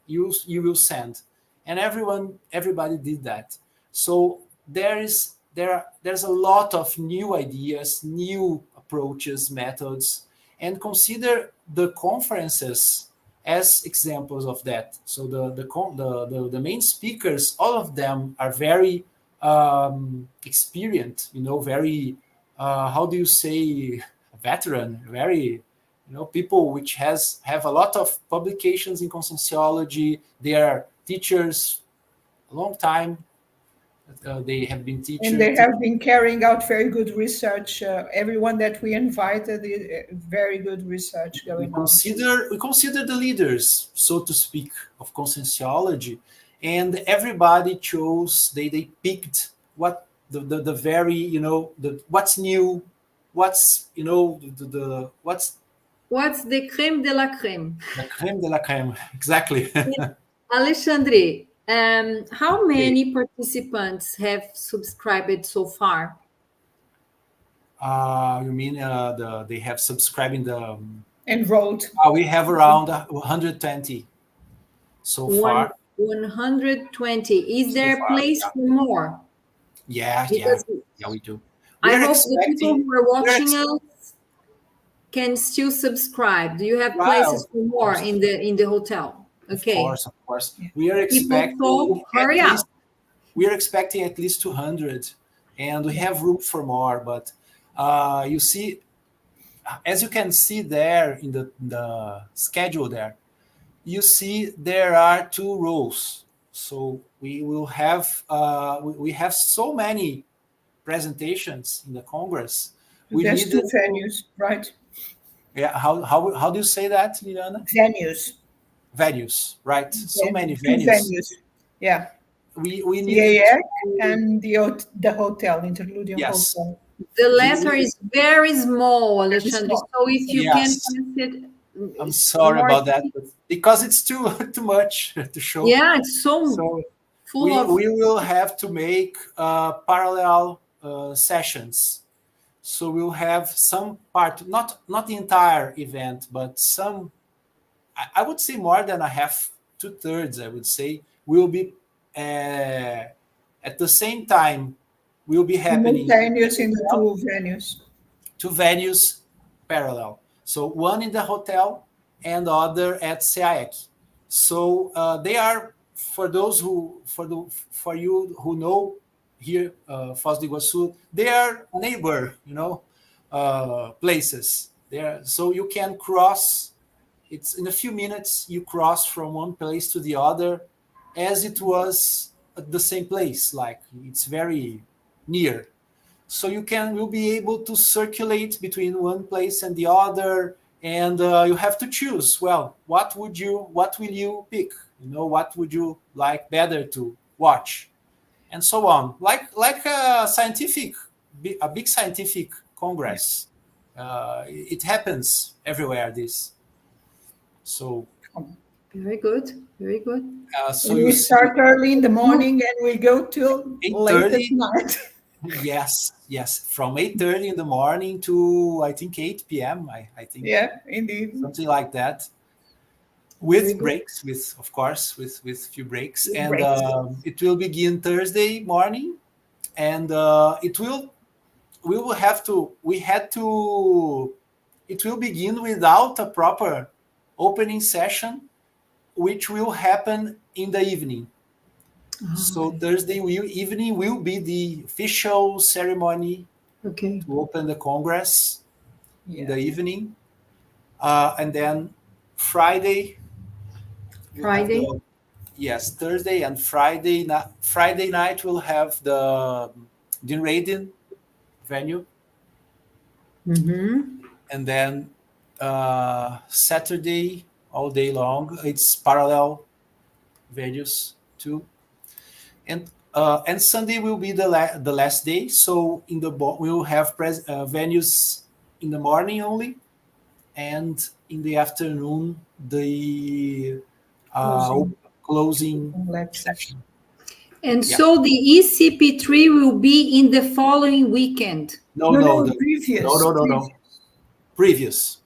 you will send, and everybody did that. So there's a lot of new ideas, new approaches, methods, and consider the conferences as examples of that. So the main speakers, all of them are very experienced, you know, very how do you say, veteran, very, you know, people which have a lot of publications in conscientiology. They are teachers a long time. They have been teachers. And they have been carrying out very good research. Everyone that we invited, very good research going on. We consider the leaders, so to speak, of conscientiology, and everybody chose. They picked what the very, you know, what's new, what's, you know, what's the crème de la crème. The crème de la crème, exactly. Alexandre, how many participants have subscribed so far? You mean they have subscribed in the enrolled? We have around 120 so far. 120. Is there a place for more? Yeah, we do. I hope the people who are watching us can still subscribe. Do you have places for more in the hotel? Okay. Of course. We are expecting hurry up. We are expecting at least 200, and we have room for more. But you see, as you can see there in the schedule there, you see there are 2 rows. So we will have we have so many presentations in the Congress. There's 2 venues, right? Yeah. How do you say that, Liliana? Venues, right? So many venues. Yeah. We need and the hotel, Interludium Hotel. The letter is very small, Alexandre. So if you can pass it. I'm sorry about that, but because it's too much to show. Yeah, it's so full of. We will have to make parallel sessions. So we'll have some part, not the entire event, but some. I would say more than a half, 2/3. I would say will be at the same time. Will be happening simultaneous in the 2 venues. 2 venues parallel. So one in the hotel and the other at CIEC. So they are, for those for you who know here, Foz do Iguaçu, they are neighbor, you know, places there. So you can cross. It's in a few minutes you cross from one place to the other, as it was at the same place. Like it's very near. So you'll be able to circulate between one place and the other, and you have to choose. Well, what will you pick? You know, what would you like better to watch, and so on. Like a big scientific congress. It happens everywhere. This. So Very good. Very good. So And you we see, start early in the morning and we go till late at 8:30. night. Yes, from 8:30 in the morning to I think 8 p.m. I think Yeah, indeed. something like that, Very with good. breaks, of course, with few breaks, With and breaks. it will begin Thursday morning, and it will it will begin without a proper opening session, which will happen in the evening. So Okay. Thursday evening will be the official ceremony Okay. to open the Congress in the Yeah. evening. And then Friday, we'll have Friday. Thursday and Friday. Friday night we'll have the Reading venue. Mm-hmm. And then Saturday, all day long, it's parallel venues too. And Sunday will be the last day. So we will have venues in the morning only, and in the afternoon the Closing closing lectures. session. And Yeah. so the ECP3 will be in the following weekend. No, previous. No. Previous.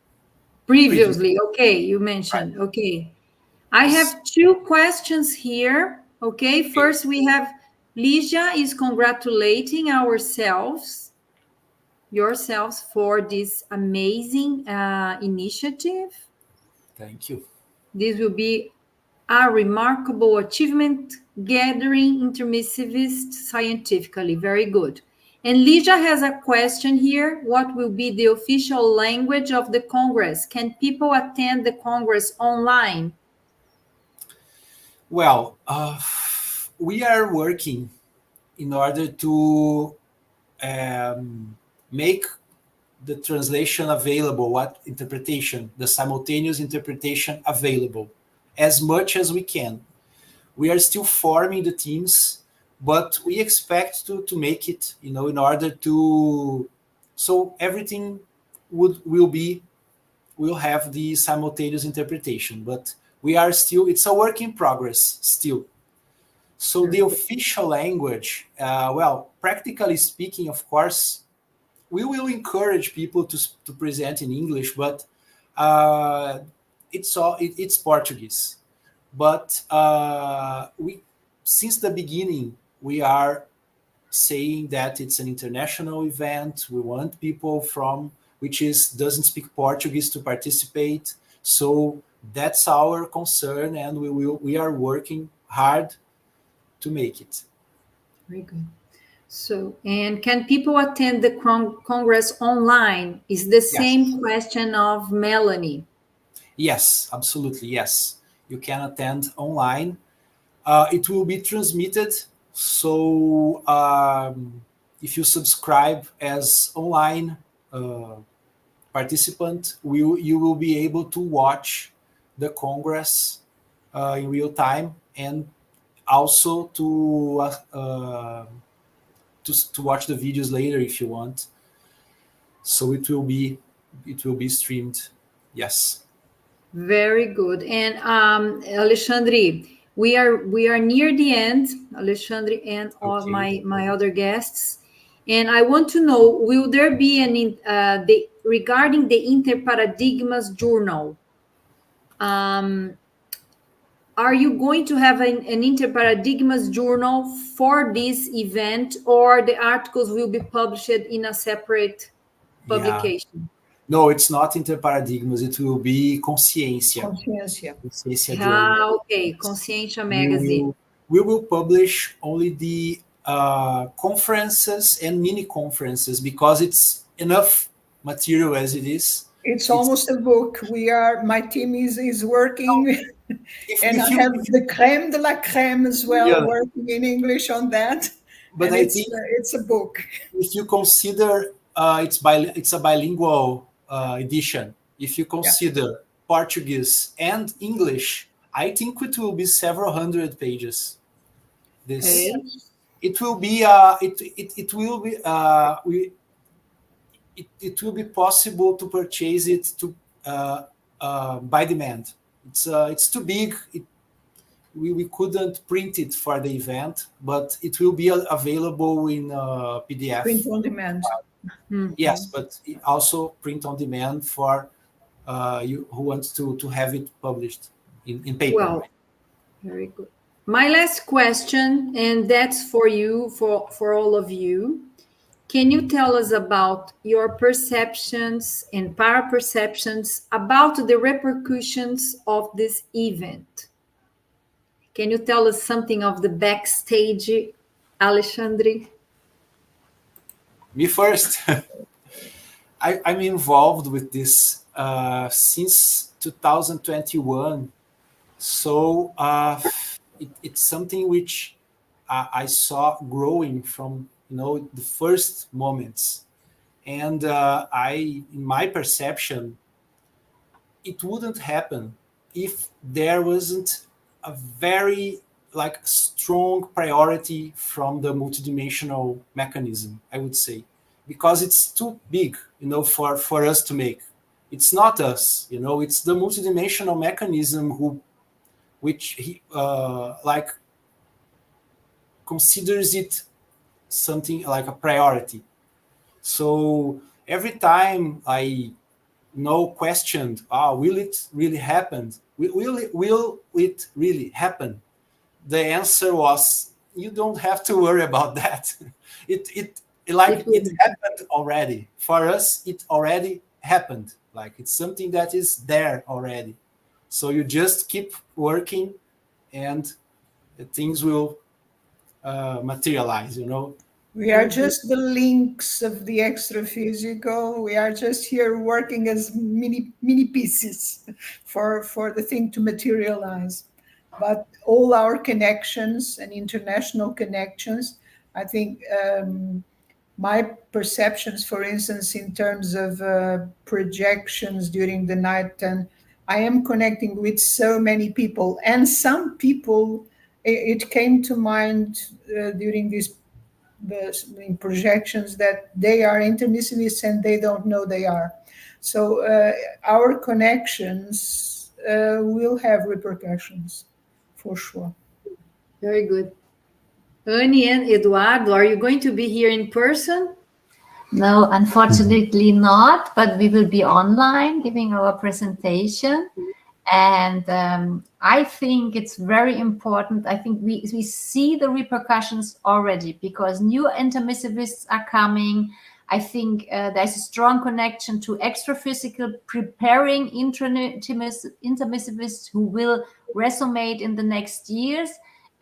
Previously, okay, you Right. mentioned. Okay. I have two questions here. Okay. First, we have Ligia is congratulating yourselves for this amazing initiative. Thank you. This will be a remarkable achievement gathering intermissivist scientifically. Very good. And Ligia has a question here. What will be the official language of the Congress? Can people attend the Congress online? Well, we are working in order to make the translation available, the simultaneous interpretation available as much as we can. We are still forming the teams, but we expect to make it, in order to, so everything will have the simultaneous interpretation, but it's a work in progress still. So the official language, practically speaking, of course, we will encourage people to present in English, but it's Portuguese. But since the beginning, we are saying that it's an international event. We want people doesn't speak Portuguese to participate. So that's our concern, and we are working hard to make it. Very good. So, and can people attend the Congress online? Is the same question of Melanie. Yes, absolutely. Yes, you can attend online. It will be transmitted. So if you subscribe as online participant, you will be able to watch the Congress in real time, and also to watch the videos later if you want. So it will be streamed. Yes. Very good. And Alexandre, we are near the end, Alexandre and all my other guests. And I want to know, will there be regarding the Interparadigmas journal? Are you going to have an Interparadigmas journal for this event, or the articles will be published in a separate publication? No, it's not Interparadigmas. It will be Consciência. Consciência. Journal. Okay. Consciência magazine. We will publish only the conferences and mini conferences, because it's enough material as it is. It's almost a book. My team is working, and I have the crème de la crème as well, working in English on that. But I think it's a book. If you consider it's a bilingual edition, if you consider Portuguese and English, I think it will be several hundred pages. It will be it will be possible to purchase it by demand. It's too big. We couldn't print it for the event, but it will be available in PDF. Print on demand. Yes, but also print on demand for you who wants to have it published in paper. Well, very good. My last question, and that's for you, for all of you. Can you tell us about your perceptions and para-perceptions about the repercussions of this event? Can you tell us something of the backstage, Alexandre? Me first. I'm involved with this since 2021. So it's something which I saw growing from the first moments, and in my perception, it wouldn't happen if there wasn't a very strong priority from the multidimensional mechanism, I would say, because it's too big, for us to make. It's not us, it's the multidimensional mechanism which considers it something like a priority. So every time I questioned, will it really happen? Will it really happen? The answer was, you don't have to worry about that. It happened already. For us, it already happened. It's something that is there already. So you just keep working and things will materialize, We are just the links of the extra-physical. We are just here working as mini pieces for the thing to materialize. But all our connections and international connections, I think my perceptions, for instance, in terms of projections during the night, and I am connecting with so many people. And some people, it came to mind during these projections that they are intermissionists and they don't know they are. So our connections will have repercussions, for sure. Very good. Annie and Eduardo, are you going to be here in person? No, unfortunately not, but we will be online giving our presentation. And I think it's very important. I think we see the repercussions already because new intermissivists are coming. I think there's a strong connection to extra-physical preparing intermissivists who will resonate in the next years.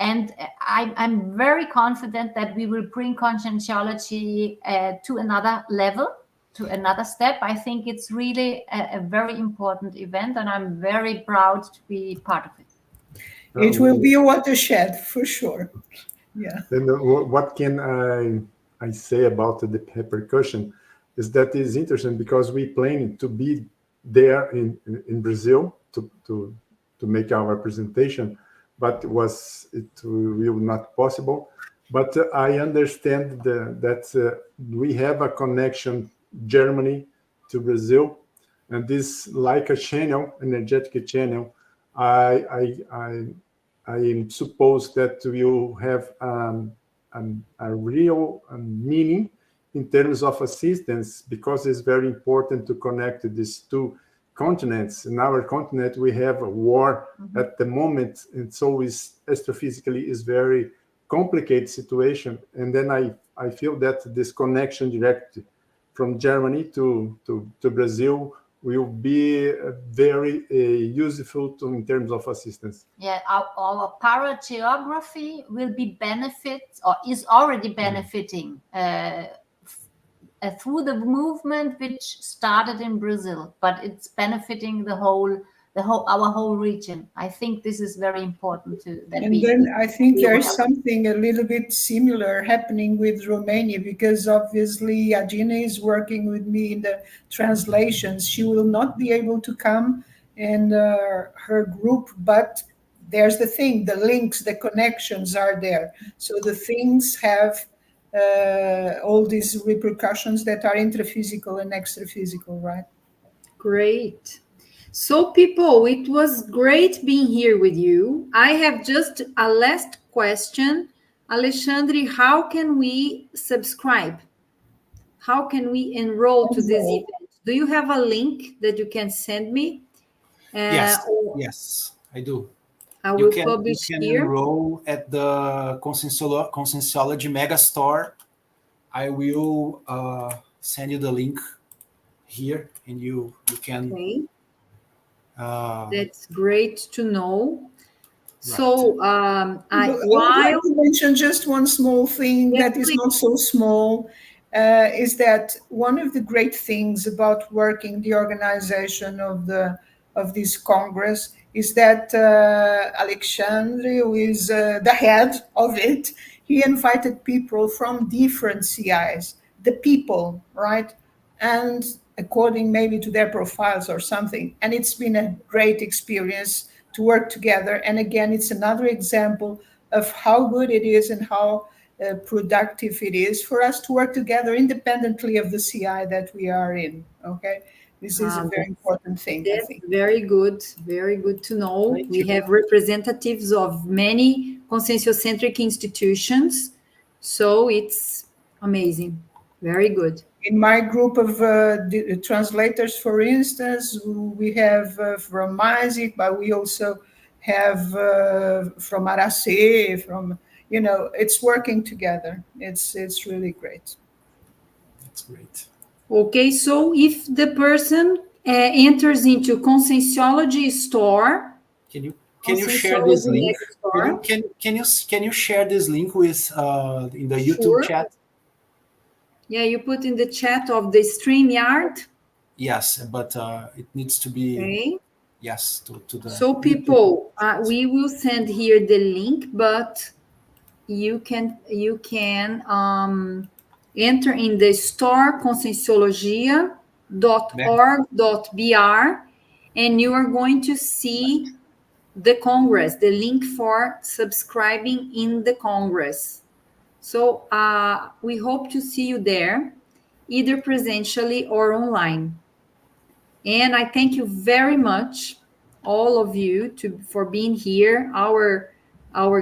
And I'm very confident that we will bring conscientiology to another level, to another step. I think it's really a very important event, and I'm very proud to be part of it. It will be a watershed, for sure. Yeah. And what can I say about the repercussion is that it's interesting because we plan to be there in Brazil to make our presentation, but it will not possible. But I understand that we have a connection, Germany to Brazil, and this like a channel, energetic channel. I suppose that we will have a real meaning in terms of assistance, because it's very important to connect these two continents. In our continent, we have a war at the moment, and so is astrophysically is very complicated situation. And then I feel that this connection direct from Germany to Brazil will be very useful in terms of assistance. Yeah, our parageography will be or is already benefiting through the movement which started in Brazil, but it's benefiting our whole region. I think this is very important too. Then I think there's something a little bit similar happening with Romania, because obviously Adina is working with me in the translations. She will not be able to come in her group, but there's the thing, the links, the connections are there. So the things have all these repercussions that are intraphysical and extraphysical, right? Great. So, people, it was great being here with you. I have just a last question. Alexandre, how can we subscribe? How can we enroll to this event? Do you have a link that you can send me? Yes, I do. I You will can publish here. enroll at the Conscientiology Mega Store. I will send you the link here, and you can. Okay. Uh, That's great to know. Right. So, I would like to mention just one small thing that is not so small, is that one of the great things about working the organization of this Congress is that Alexandre, who is the head of it, he invited people from different CIs, the people, right? And according maybe to their profiles or something. And it's been a great experience to work together. And again, it's another example of how good it is and how productive it is for us to work together independently of the CI that we are in. Okay, this is a very important thing. That's I think very good to know. Thank we you. have representatives of many conscientiocentric institutions, so it's amazing. Very good. In my group of translators, for instance, we have from MISIC, but we also have from Arace, from, it's working together. It's really great. That's great. Okay, so if the person enters into Conscientiology store, Can you share this link? Can you share this link with in the YouTube chat? Yeah, you put in the chat of the StreamYard. Yes, but it needs to be to the. So people, we will send here the link, but you can enter in the store conscienciologia.org.br, and you are going to see the Congress, the link for subscribing in the Congress. So we hope to see you there, either presentially or online. And I thank you very much, all of you, for being here, our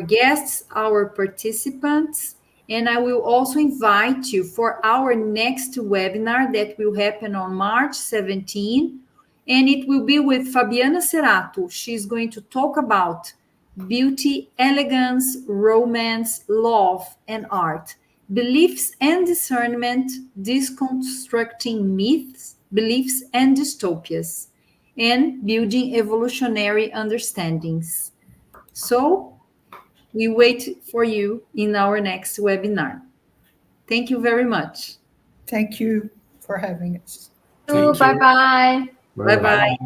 guests, our participants. And I will also invite you for our next webinar that will happen on March 17. And it will be with Fabiana Cerato. She's going to talk about beauty, elegance, romance, love, and art. Beliefs and discernment, deconstructing myths, beliefs and dystopias, and building evolutionary understandings. So we wait for you in our next webinar. Thank you very much. Thank you for having us. Bye-bye. Bye-bye.